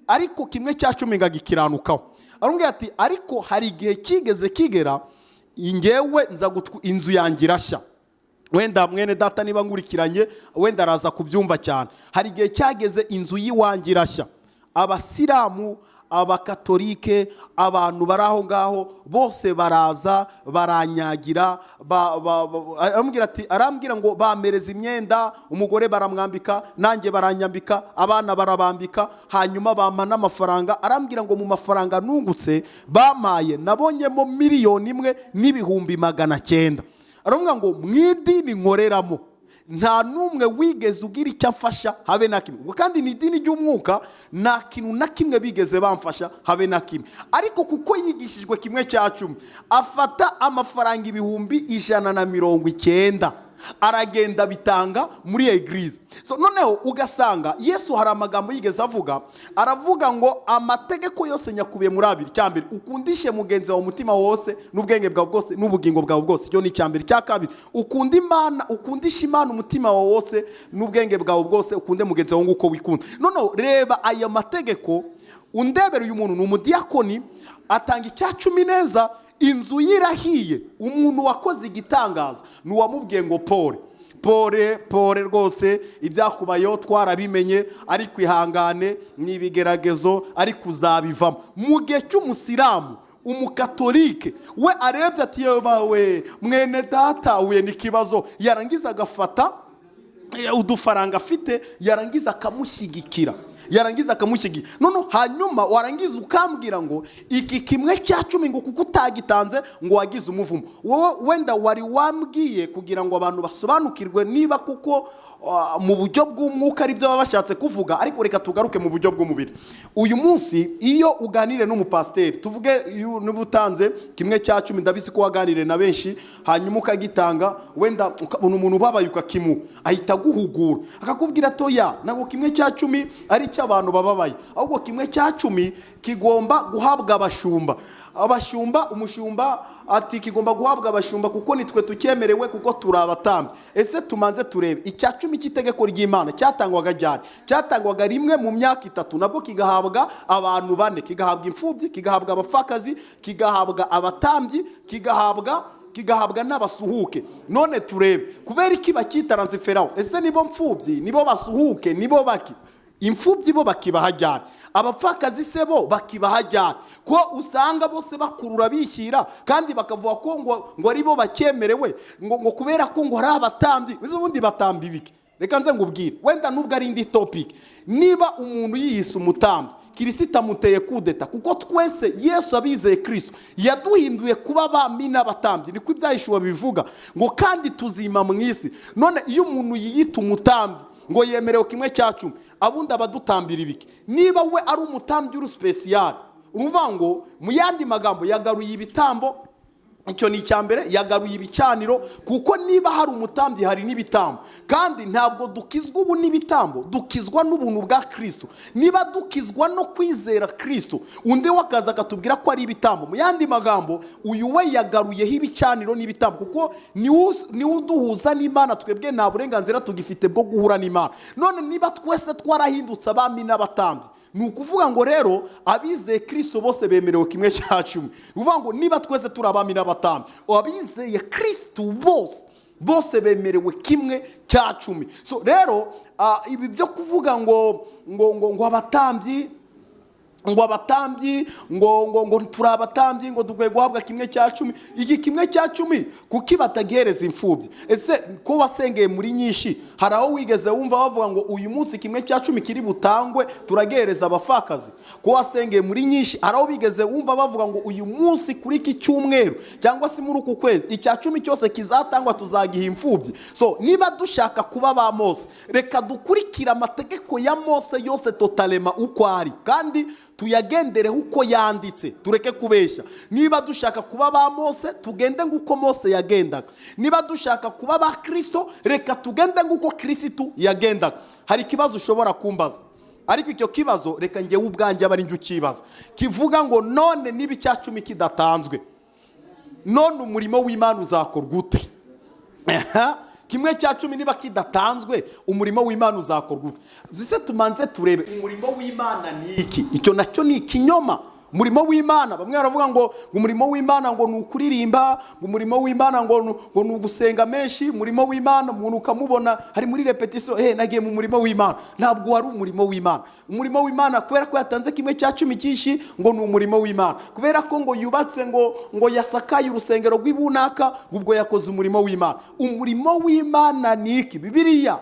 ariko 1/10 ngagikiranukaho. Arambwira ati ariko hari igihe kigeze kigera ngewe nza inzu yangirashya. Wenda mwene data niba ngurikiranye wenda araza kubyumva cyane. Hari igihe cyageze inzu yiwangirashya, abasilamu, abakatolike, abantu baraho ngaho bose baraza baranyagira. Arambwira ngo bamereza imyenda, umugore baramwambika, nanjye baranyambika, abana barabambika, hanyuma bampa n'amafaranga. Arambwira ngo mu mafaranga nungutse bamaye nabonyemo 1,900,000. Arambwira ngo mwidini nkoreramo nta numwe wigeze ugira icyo afasha habe na kimwe, kandi ni idini ry'umwuka nta kintu na kimwe bigeze bamfasha habe na kimwe. Ariko kuko yigishijwe 1/10 afata amafaranga 190 aragenda bitanga muri eglise. So noneho ugasanga Yesu hari amagambo yigeze avuga, aravuga ngo amategeko yose nyakubiye muri 2. Cyambere ukundishe mugenzi wawe umutima wose n'ubwenge bwawe bwose n'ubugingo bwawe bwose, cyo ni cyambere. Cya kabiri ukundisha Imana umutima wawe wose n'ubwenge bwawe bwose, ukunde mugenzi wawe nguko wikunda. Noneho reba aya mategeko undebere uyu muntu n'umudiyakoni atanga icya 10 neza, inzu yirahiye. Umuntu wakoze igitangaza nuwamubwiye ngo pole rwose ibyakubayeho twarabimenye, ariko ihangane n'ibigeragezo ariko uzabivamo. Mu gihe cy'umusilamu umukatolike we arebye ati yewe mwene data we n'ikibazo, yarangiza agafata udufaranga afite yarangiza akamushyigikira. Nono hanyuma warangiza ukambwira ngo iki 1/10 ngo kuko utagitanze ngo wagize umuvumo. Wowe wenda wari wambwiye kugira ngo abantu basobanukirwe niba kuko mu buryo bw'umwuka ari byo babashatse kuvuga, ariko reka tugaruke mu buryo bw'umubiri. Uyu munsi iyo uganire n'umupasiteri, tuvuge n'ubutanze 1/10, ndabisi ko waganire na benshi, hanyuma ukagitanga, wenda ukabona umuntu babaye ukakimu ahita guhugura akakubwira toya nabo 1/10 ari cy'abantu bababaye, ahubwo kimwe cya cumi kigomba guhabwa abashumba. Umushumba ati kigomba guhabwa abashumba kuko nitwe tucyemerewe, kuko turi abatambyi. Ese tumanze turebe icya cumi cy'itegeko ry'Imana cyatangwaga ryari? Cyatangwaga rimwe mu myaka 3, nabwo kigahabwa abantu 4, kigahabwa imfubyi, kigahabwa abapfakazi, kigahabwa abatambyi, kigahabwa n'abasuhuke. None turebe kubera iki bakitaranziferaho. Ese nibo mfubyi, nibo basuhuke, nibo baki? Imfubyi bo bakibahajyana, abapfakazi se bo bakibahajyana. Ko usanga bose bakurura bishyira kandi bakavuga ko ngo ari bo bakemerewe, ngo kubera ko ngo ari abatambyi. Bizo ubundi batamba ibiki? Reka nze ngubwire, wenda nubwo ari indi topic. Niba umuntu yiyise umutambyi, Kristo amuteye kudeta, kuko twese Yesu abizeye Kristo yaduhinduye kuba abami n'abatambyi. Niko ibyahishwe bivuga ngo kandi tuzima mu isi. None iyo umuntu yiyita umutambyi ngo yemerewe kimwe cya cumi, abundi abadutambira ibiki? Niba we ari umutambyi uri special, urumva ngo mu yandi magambo yagaruye ibitambo. Icyo ni icyambere, yagaruye ibicaniro, kuko niba hari umutambyi hari n'ibitambo. Kandi ntabwo dukizwa ubu n'ibitambo, dukizwa n'ubuntu bwa Kristo. Niba dukizwa no kwizera Kristo, undi wakaza akatubwira ko ari ibitambo, mu yandi magambo uyu we yagaruyeho ibicaniro n'ibitambo, kuko ni uduhuza n'Imana. Twebwe nta burenganzira tugifite bwo guhura n'Imana. None niba twese twarahindutse abami n'abatambyi, ni ukuvuga ngo rero abizeye Kristo bose bemerewe kimwe cya cumi. Uvuga ngo niba twese turi abami n'abatambyi, abizeye Kristo bose bemerewe kimwe cya cumi. So rero ibi byo kuvuga ngo abatambyi, ngo turi abatambyi, ngo dukwiye guhabwa kimwe cya cumi. Iki kimwe cya cumi kuki batagihereza imfubyi? Ese ko wasengeye muri nyinshi, hari aho wigeze wumva bavuga ngo uyu munsi kimwe cya cumi kiri butangwe turagihereza abapfakazi? Ko wasengeye muri nyinshi, hari aho bigeze wumva bavuga ngo uyu munsi kuri iki cyumweru cyangwa se muri uku kwezi icya cumi cyose kizatangwa tuzagiha imfubyi? So niba dushaka kuba ba Mose, reka dukurikira amategeko ya Mose yose totalema uko ari, kandi tuyagendereho uko yanditse, tureke kubeshya. Niba dushaka kuba ba Mose, tugende nguko Mose yagendaga. Niba dushaka kuba ba Kristo, reka tugende nguko Kristo yagendaga. Hari ikibazo ushobora kumbaza, ariko icyo kibazo reka ngewe ubwanjye abari njye ukibaza, kivuga ngo none niba icya cumi kidatanzwe, none umurimo w'Imana uzakorwa ute? Kimwe cya cumi niba kidatanzwe, umurimo w'Imana uzakorwa. Zise tumanze turebe umurimo w'Imana ni iki. Icyo nacyo ni ikinyoma. Umurimo w'Imana, bamwe baravuga ngo umurimo w'Imana ngo ni ukuririmba, umurimo w'Imana ngo ni ugusenga menshi. Umurimo w'Imana umuntu ukamubona hari muri repetition, nagiye mu murimo w'Imana. Ntabwo wari umurimo w'Imana. Umurimo w'Imana kubera ko yatanze kimwe cya cumi cyinshi ngo ni umurimo w'Imana, kubera ko ngo yubatse ngo yasakaye urusengero rw'ibunaka, ubwo yakoze umurimo w'Imana. Umurimo w'Imana ni iki? Bibiliya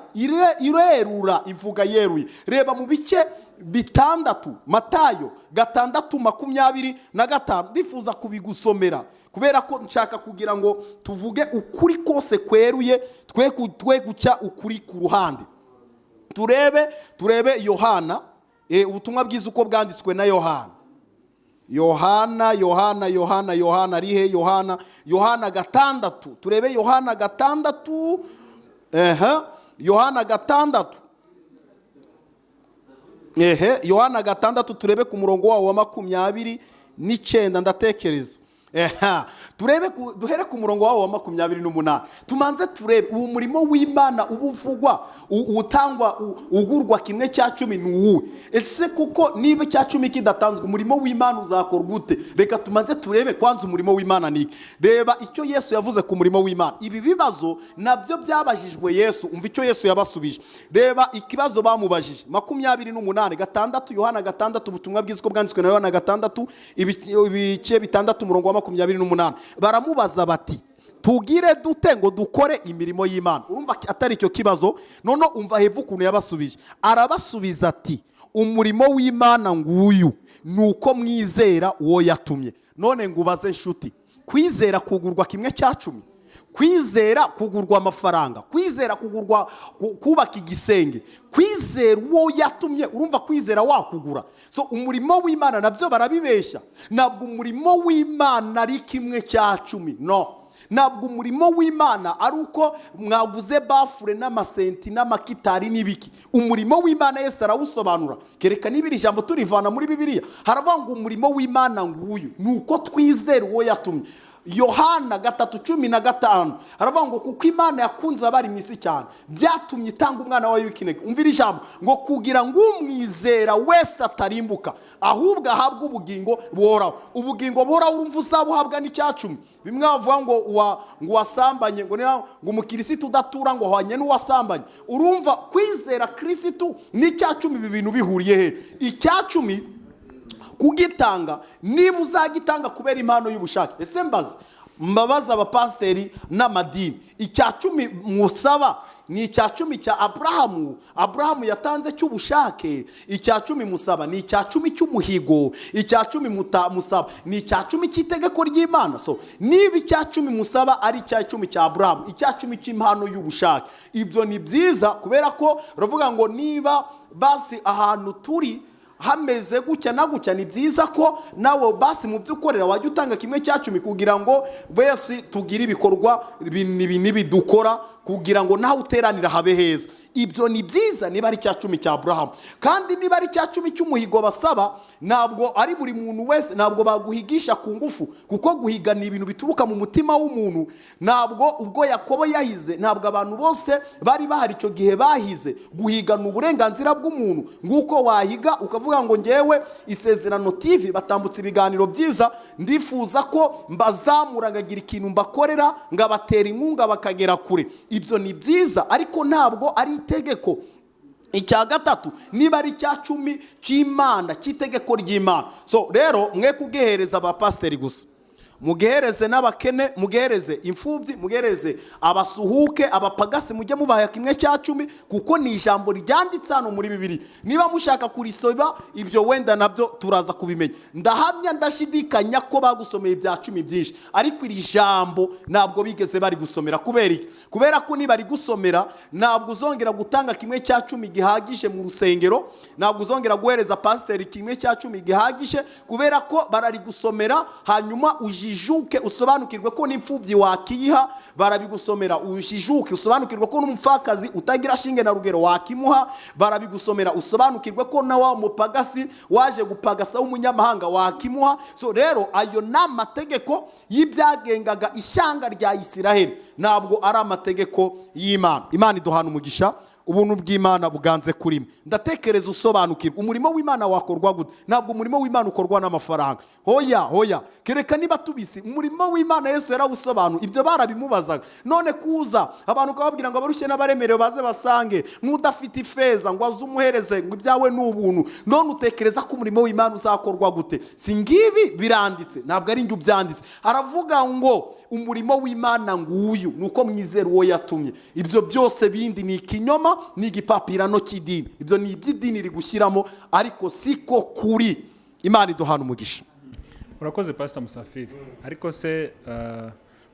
irerura, ivuga yeruye. Reba mu bice bitandatu, Matayo 6:25. Ndifuza kubigusomera kubera ko nshaka kugira ngo tuvuge ukuri kose kweruye, twe guca ukuri ku ruhande. Turebe Yohana, ubutumwa bwiza uko bwanditswe na Yohana. Yohana rihe Yohana 6. Turebe Yohana 6. Yohana 6. Yohana 6 turebe ku murongo wawo wa 29 ndatekereza. Duhere ku murongo wawo wa 28. Tumanze turebe uwo murimo w'Imana ubuvugwa, utangwa, ugurwa kimwe cya cumi ni uwe. Ese kuko niba cya cumi kidatanzwe, umurimo w'Imana uzakorwa ute? Reka tumanze turebe kwanza umurimo w'Imana niki. Reba icyo Yesu yavuze ku murimo w'Imana. Ibi bibazo nabyo byabajijwe Yesu, umva icyo Yesu yabasubije. Reba ikibazo bamubajije 28:6. Yohana 6, ubutumwa bwiza uko bwanditswe na Yohana 6 ibice 6 umurongo wa 28. Baramubaza bati, tugire dute ngo dukore imirimo y'Imana? Urumva atari icyo kibazo. None umva hevu ukuntu yabasubije. Arabasubiza ati, umurimo w'Imana nguyu nuko mwizera uwo yatumye. None ngubaze nshuti, kwizera kugurwa kimwe cya cumi? Kwizera kugurwa amafaranga? Kwizera kugurwa kubaka igisenge? Kwizera uwo yatumye, urumva kwizera wakugura? So umurimo w'Imana nabyo barabibeshya. Ntabwo umurimo w'Imana ari kimwe cya cumi, no. ntabwo umurimo w'Imana ari uko mwaguze bafure n'amasenti n'amakitari n'ibiki. Umurimo w'Imana Yesu arawusobanura. Kereka niba iri jambo turivana muri Bibiliya, haravuga ngo umurimo w'Imana nguyu ni uko twizera uwo yatumye. Yohana 3:15 haravuga ngo kuko Imana yakunze abari mu isi cyane byatumye itanga umwana wayo w'ikinege. Umvira ijambo ngo kugira ngo umwizera wese atarimbuka ahubwo ahabwe ubugingo buhoraho. Ubugingo buhoraho urumva uzabuhabwa n'icyacumi. Bimwe bavuga ngo wasambanye ngo umukirisitu udatura ngo hanye n'uwasambanye. Urumva kwizera Kristo n'icyacumi ibi bintu bihuriye he? Icyacumi kugitanga niba uzagitanga kubera impano y'ubushake. Ese mbabaza abapasiteri n'amadini, icyacumi musaba ni icyacumi cya Aburahamu. Aburahamu yatanze cy'ubushake. Icyacumi musaba ni icyacumi cy'umuhigo. Icyacumi musaba ni icyacumi cy'itegeko ry'Imana. So niba icyacumi musaba ari icyacumi cya Aburahamu, icyacumi cy'impano y'ubushake, ibyo ni byiza kubera ko ravuga ngo niba basi ahantu turi hameze gutya na gutya, ni byiza ko nawe basi mu by'ukorera wajya utanga 1/10 kugira ngo bese tugire ibikorwa bidukora kugira ngo nawe uteranira habe heza. Ibyo ni byiza niba ari 10 cya Aburahamu. Kandi niba ari 10 cy'umuhigo basaba, ntabwo ari buri muntu wese, ntabwo baguhigisha ku ngufu, kuko guhiga ni ibintu bituruka mu mutima w'umuntu. Ntabwo ubwo Yakobo yahize, ntabwo abantu bose bari bahari icyo gihe bahize. Guhiga ni uburenganzira bw'umuntu. Nguko wahiga ukavuga ngo ngewe Isezerano TV batambutse ibiganiro byiza, ndifuza ko mbazamura ngagira ikintu mbakorera ngabatera inkunga bakagera kure. Ibyo ni byiza, ariko ntabwo ari itegeko. Icya gatatu, niba ari 10 cy'Imana, cy'itegeko ry'Imana. So rero mwe kugehereza abapasiteri gusa, mugehereze n'abakene, mugehereze imfubyi, mugehereze abasuhuke, abapagasi, mujye mubaha 1/10 kuko ni ijambo ryanditse hano muri Bibiliya. Niba mushaka kurisoba ibyo wenda nabyo turaza kubimenya. Ndahamya ndashidikanya ko bagusomeye ibya 10 byinshi, ariko iri jambo ntabwo bigeze bari gusomera. Kubera iki? Kubera ko niba ari gusomera ntabwo uzongera gutanga 1/10 gihagije mu rusengero, ntabwo uzongera guhereza pasiteri 1/10 gihagije, kubera ko barari gusomera hanyuma ujijuke usobanukirwe ko n'imfubyi wakiyiha, barabigusomera ujijuke usobanukirwe ko n'umupfakazi utagira shinge na rugero wakimuha, barabigusomera usobanukirwe ko nawe umupagasi waje gupagasa w'umunyamahanga wakimuha. So rero ayo n'amategeko y'ibyagengaga ishyanga rya Isiraheli, ntabwo ari amategeko y'Imana. Imana iduhana umugisha, ubuntu bw'Imana buganze kurima. Ndatekereza usobanukirwa umurimo w'Imana wakorwa gute. Ntabwo umurimo w'Imana ukorwa n'amafaranga. Hoya kereka niba tubisi umurimo w'Imana Yesu yarawusobanura. Ibyo barabimubazaga. None kuza abantu kababwira ngo abarushye n'abaremerewe baze basange, n'udafite ifeza ngo azumuhereze ngo ibyawe n'ubuntu. None utekereza ko umurimo w'Imana uzakorwa gute? Singibi biranditse, ntabwo ari njye ubyanditse. Aravuga ngo umurimo w'Imana nguyu nuko mwizera uwo yatumye. Ibyo byose bindi ni ikinyoma, ni igipapirano cy'idini. Ibyo ni iby'idini rigushyiramo, ariko siko kuri. Imana iduhana umugisha. Urakoze Pastor Musafiri. Ariko se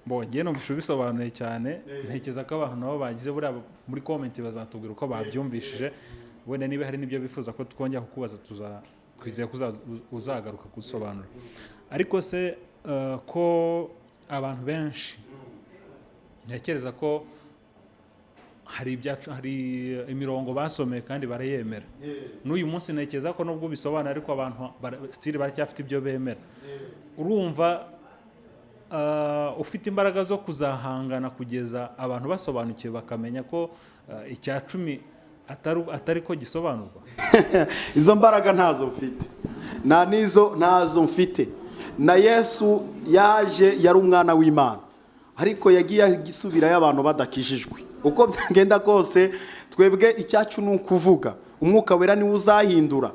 ngiye numvise bisobanuye cyane, ntekereza ko abantu nabo bagize muri comment bazatubwira uko babyumvishije. Wenda niba hari n'ibyo bifuza ko twongera kukubaza, twizeye ko uzagaruka gusobanura. Ariko se ko abantu benshi ntekereza ko hari imirongo basomeye kandi barayemera. N'uyu munsi ntekereza ko nubwo bisobanura ariko abantu still baracyafite ibyo bemera. Urumva ufite imbaraga zo kuzahangana kugeza abantu basobanukiwe bakamenya ko icya 10 atari ko gisobanurwa. Izo mbaraga ntazo mfite, ntazo mfite. Na Yesu yaje yari umwana w'Imana, ariko yagiye gisubirayo abantu badakijijwe. Uko byagenda kose twebwe icyacu nukuvuga umwuka wera ni uzahindura.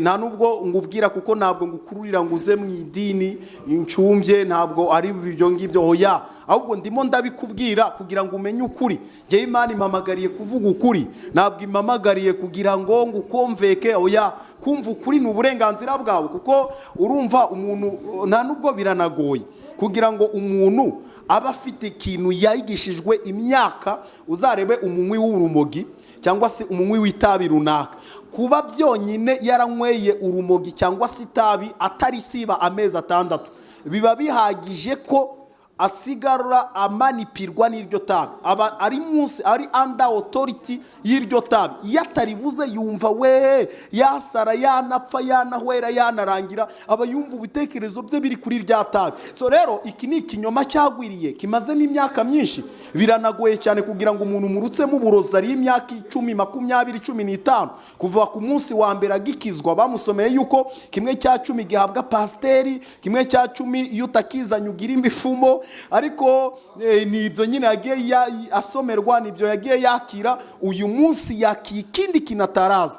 Nta nubwo ngubwira kuko ntabwo ngukururira ngo uze mu idini incumbye, ntabwo ari ibyo ngibyo. Hoya, ahubwo ndimo ndabikubwira kugira ngo umenye ukuri. Nge Imana impamagariye kuvuga ukuri, ntabwo impamagariye kugira ngo ngukomveke. Hoya, kumva ukuri ni uburenganzira bwawe, kuko urumva umuntu nta nubwo biranagoye kugira ngo umuntu aba afite ikintu yayigishijwe imyaka. Uzarebe umunywi w'urumogi cyangwa se umunywi w'itabi runaka, kuba byonyine yaranyweye urumogi cyangwa se itabi atari siba amezi 6, biba bihagije ko asigara amanipirwa n'iryo tabi, aba ari munsi, ari under authority y'iryo tabi. Iyo ataribuze yumva we yasara, yanapfa, yanahwera, yanarangira, aba yumva ibitekerezo bye biri kuri rya tabi. So rero iki ni ikinyoma cyagwiriye kimaze n'imyaka myinshi. Biranagoye cyane kugira ngo umuntu murutsemo uburozi ari imyaka 10, 20, 15 kuva ku munsi wa mbere agikizwa. Bamusomeye yuko 1/10 gihabwa pasteri, 1/10 iyo utakizanye ugira imifumo. Ariko nibyo nyine yagiye asomerwa, nibyo yagiye yakira. Uyu munsi yakiye ikindi kinatarazi,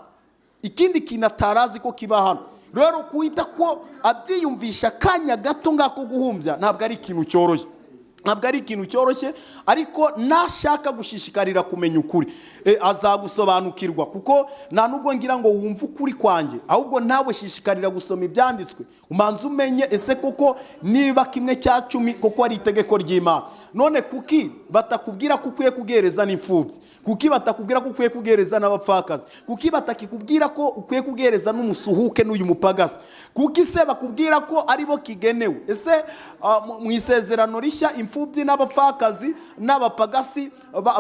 ikindi kinatarazi ko kiba hano. Rero kuita ko abyiyumvisha kanya gato ngako guhumbya ntabwo ari ikintu cyoroshye, ntabwo ari ikintu cyoroshye. Ariko nashaka gushishikarira kumenya ukuri, azagusobanukirwa, kuko nta nubwo ngira ngo wumve ukuri kwanjye, ahubwo nawe shishikarira gusoma ibyanditswe, umanze umenye ese koko niba 1/10 koko ari itegeko ry'Imana. None kuki batakubwira ko ukwiye kugereza n'imfubyi? Kuki batakubwira ko ukwiye kugereza n'abapfakazi? Kuki batakikubwira ko ukwiye kugereza n'umusuhuke n'uyu mupagasi? Kuki se bakubwira ko ari bo kigenewe? Ese mu isezerano rishya imfubyi n'abapfakazi n'abapagasi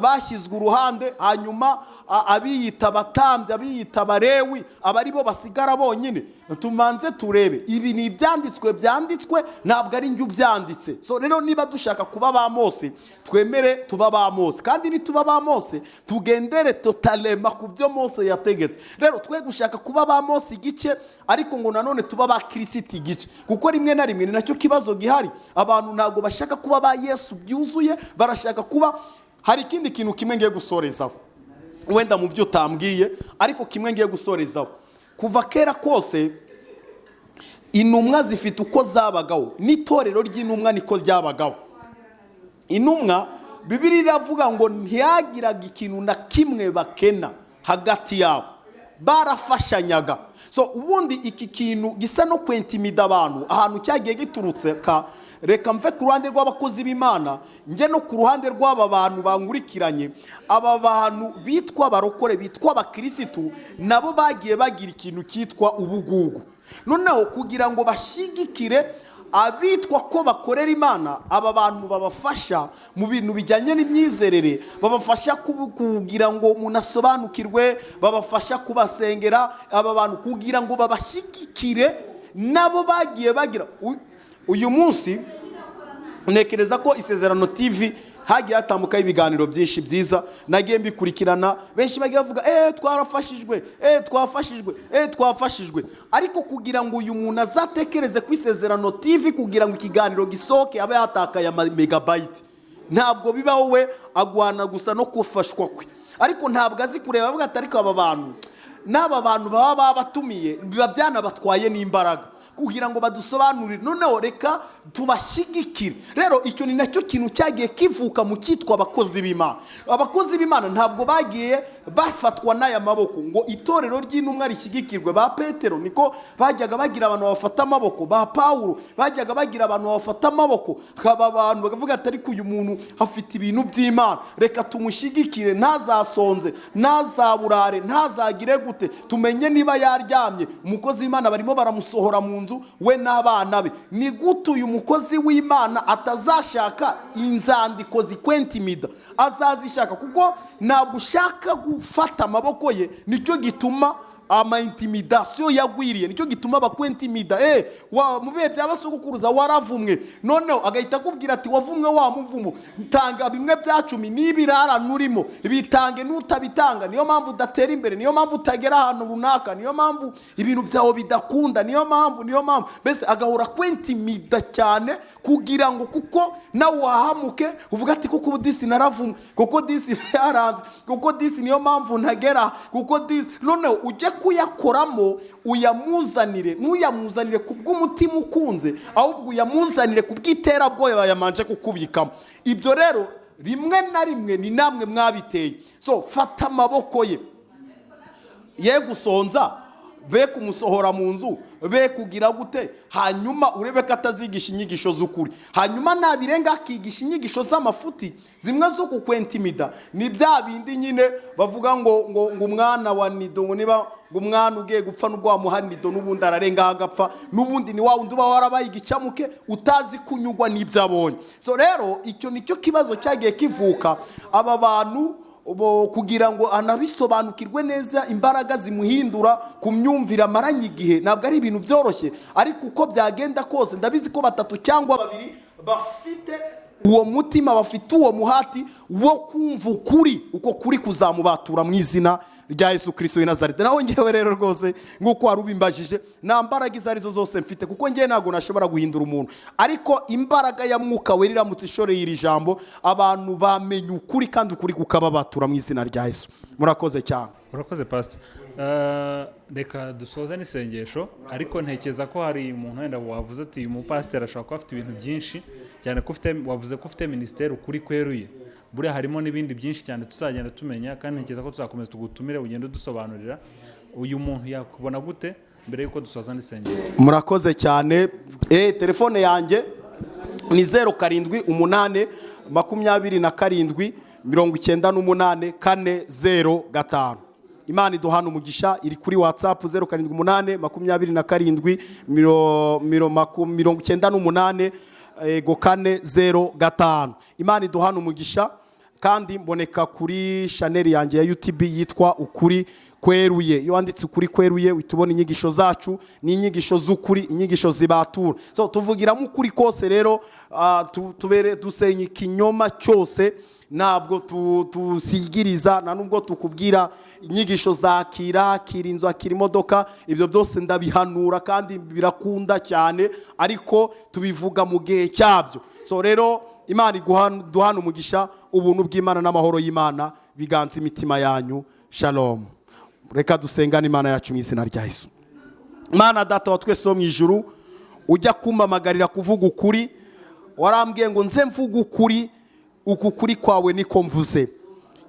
bashyizwe uruhande, hanyuma abiyita abatambyi, abiyita abarewi aba ari bo basigara bonyine? Tumanze turebe, ibi ni ibyanditswe byanditswe, ntabwo ari njye ubyanditse. So rero niba dushaka kuba ba Mose, twemere tuba ba Mose, kandi nituba ba Mose tugendere totalema ku byo Mose yategetse. Rero twe gushaka kuba ba Mose igice, ariko ngo nanone tuba ba Kristo igice, kuko rimwe na rimwe ni nacyo kibazo gihari. Abantu ntago bashaka kuba ba Yesu byuzuye, barashaka kuba. Hari ikindi kintu kimwe ngiye gusorezaho, wenda mu byo utambwiye, ariko kimwe ngiye gusorezaho. Kuva kera kose intumwa zifite uko zabagaho, n'itorero ry'intumwa niko ryabagaho. Intumwa Bibiliya iravuga ngo ntiyagiraga ikintu na kimwe bakena hagati yabo, barafashanyaga. So ubundi iki kintu gisa no kwentimida abantu ahantu cyagiye giturutse reka mve ku ruhande rw'abakozi b'Imana, nge no ku ruhande rw'aba bantu bangurikiranye. Aba bantu bitwa barokore, bitwa abakirisitu, nabo bagiye bagira ikintu cyitwa ubugugu. Noneho kugira ngo bashyigikire abitwa ko bakorera Imana, aba bantu babafasha mu bintu bijyanye n'imyizerere, babafasha kugira ngo umuntu asobanukirwe, babafasha kubasengera. Aba bantu kugira ngo babashyigikire nabo bagiye bagira. Uyu munsi nekereza ko Isezerano TV hagiye hatambuka ibiganiro byinshi byiza, nagiye mbikurikirana. Benshi bagiye bavuga twarafashijwe, twafashijwe. Ariko kugira ngo uyu muntu azatekereze ku Isezerano TV kugira ngo ikiganiro gisoke abe yatakaye megabyte, ntabwo biba wowe agwana gusa no kufashwa kwe. Ariko ntabwo azi kureba avuga ati ariko aba bantu n'aba bantu baba babatumiye biba byanabatwaye n'imbaraga kugira ngo badusobanurire. Noneho reka tubashyigikire. Rero icyo ni nacyo kintu cyagiye kivuka mu cyitwa abakozi b'Imana. Abakozi b'Imana ntabwo bagiye bafatwa n'aya maboko ngo itorero ry'intumwa rishyigikirwe. Ba Petero niko bajyaga bagira abantu bafata amaboko, ba Paulo bajyaga bagira abantu bafata amaboko, kaba abantu bakavuga ati ariko uyu muntu afite ibintu by'Imana, reka tumushyigikire, ntazasonze, ntazaburare, ntazagire gute, tumenye niba yaryamye. Umukozi w'Imana barimo baramusohora mu we n'abana be. Ni gute uyu mukozi w'Imana atazashaka inzandiko zikwentimida? Azazishaka, kuko ntabwo ushaka gufata amaboko ye. Nicyo gituma ama intimidation yagwiriye, nicyo gituma bakwentimida. Mu bihe by'abasogokuruza waravumwe, noneho agahita akubwira ati wavumwe wa muvumo, ntanga bimwe bya 10 n'ibirara nurimo, bitange n'utabitanga. Niyo mpamvu udatera imbere, niyo mpamvu utagera ahantu runaka, niyo mpamvu ibintu byawe bidakunda, niyo mpamvu mbese agahora kwentimida cyane kugira ngo kuko nawe wahamuke uvuga ati kuko disi naravumwe, kuko disi yaranze, kuko disi niyo mpamvu ntagera, kuko disi. Noneho ujye kuyakoramo uyamuzanire, ntuyamuzanire kubw'umutima ukunze, ahubwo uyamuzanire kubw'iterabwoba yamanje kukubikamo. Ibyo rero rimwe na rimwe ni namwe mwabiteye. So fata amaboko ye, ye gusonza be kumusohora mu nzu, be kugira gute, hanyuma urebe ko atazigisha inyigisho z'ukuri, hanyuma nabirenga akigisha inyigisho z'amafuti zimwe zo kukwentimida. Ni bya bindi nyine bavuga ngo umwana wa nido, ngo niba ngo umwana ugiye gupfa n'ubwo wamuha nido n'ubundi ararenga agapfa, n'ubundi ni wa wundi uba warabaye igicamuke utazi kunyugwa n'ibyo abonye. So rero icyo nicyo kibazo cyagiye kivuka, aba bantu kugira ngo anabisobanukirwe neza imbaraga zimuhindura ku myumvire amaranye igihe, ntabwo ari ibintu byoroshye, ariko uko byagenda kose ndabizi ko 3 cyangwa 2 bafite uwo mutima, bafite uwo muhati wo kumva ukuri, uko kuri kuzamubatura mu izina rya Yesu Kristo w'i Nazareti. Naho ngewe rero rwose nk'uko wari ubimbajije, nta mbaraga izo arizo zose mfite, kuko ngewe ntabwo nashobora guhindura umuntu, ariko imbaraga ya Mwuka Wera iramutse ishoreye iri jambo, abantu bamenye ukuri kandi ukuri kukababatura mu izina rya Yesu. Murakoze cyane. Urakoze pastor. Reka dusoza n'isengesho, ariko ntekeza ko hari umuntu wenda wavuze ati uyu mupasiteri ashobora kuba afite ibintu byinshi cyane, ko wavuze ko ufite ministeri ukuri kweruye, buriya harimo n'ibindi byinshi cyane tuzagenda tumenya, kandi ntekeza ko tuzakomeza tugutumire ugende dusobanurira. Uyu muntu yakubona gute mbere yuko dusoza n'isengesho? Murakoze cyane. Telefone yanjye ni 0788 27 98 405. Imana iduhana umugisha, iri kuri WhatsApp 0788 27 98 405. Imana iduhana umugisha, kandi mboneka kuri channel yanjye ya YouTube yitwa Ukuri Kweruye. Iyo wanditse Ukuri Kweruye utubona inyigisho zacu, ni inyigisho z'ukuri, inyigisho zibatura. So tuvugiramo ukuri kose rero, tubere dusenya ikinyoma cyose, ntabwo tusigiriza, na nubwo tukubwira inyigisho zakira inzu, akira imodoka, ibyo byose ndabihanura kandi birakunda cyane, ariko tubivuga mu gihe cyabyo. So rero Imana duhana umugisha, ubuntu bw'Imana n'amahoro y'Imana biganza imitima yanyu. Shalom. Reka dusengane Imana yacu mu izina rya Yesu. Imana Data wa twese wo mu ijuru, ujya kumpamagarira kuvuga ukuri, warambwiye ngo nze mvuga ukuri, uku kuri kwawe niko mvuze,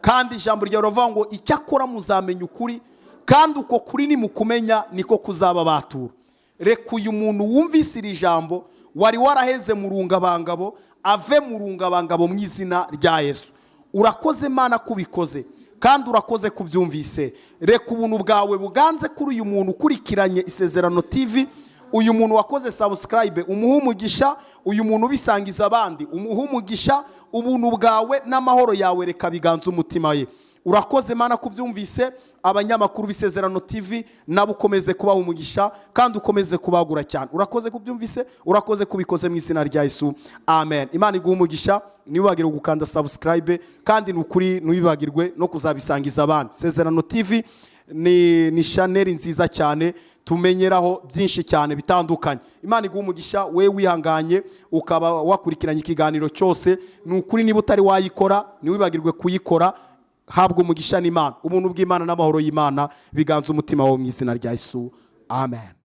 kandi ijambo ryawe rivuga ngo icyakora muzamenya ukuri, kandi uko kuri nimukumenya niko kuzababatura. Reka uyu muntu wumvise iri jambo wari waraheze mu rungabangabo ave mu rungabangabo mu izina rya Yesu. Urakoze Mana kubikoze, kandi urakoze kubyumvise. Reka ubuntu bwawe buganze kuri uyu muntu ukurikiranye Isezerano TV, uyu muntu wakoze subscribe, umuha umugisha, uyu muntu ubisangiza abandi, umuha umugisha, ubuntu bwawe n'amahoro yawe reka biganza umutima ye. Urakoze Mana kubyumvise, abanyamakuru b'Isezerano TV nabo ukomeze kubaha umugisha, kandi ukomeze kubagura cyane. Urakoze kubyumvise, urakoze kubikoze mu izina rya Yesu. Amen. Imana iguha umugisha, niwibagirwe gukanda subscribe, kandi nukuri nubibagirwe no kuzabisangiza abandi. Isezerano TV ni channel nziza cyane, tumenyeraho byinshi cyane bitandukanye. Imana iguha umugisha, we wihanganye ukaba wakurikiranye ikiganiro cyose, nukuri niba utari wayikora niwibagirwe kuyikora. Habwa umugisha n'Imana, ubuntu bw'Imana n'amahoro y'Imana biganza umutima wawe mu izina rya Yesu. Amen.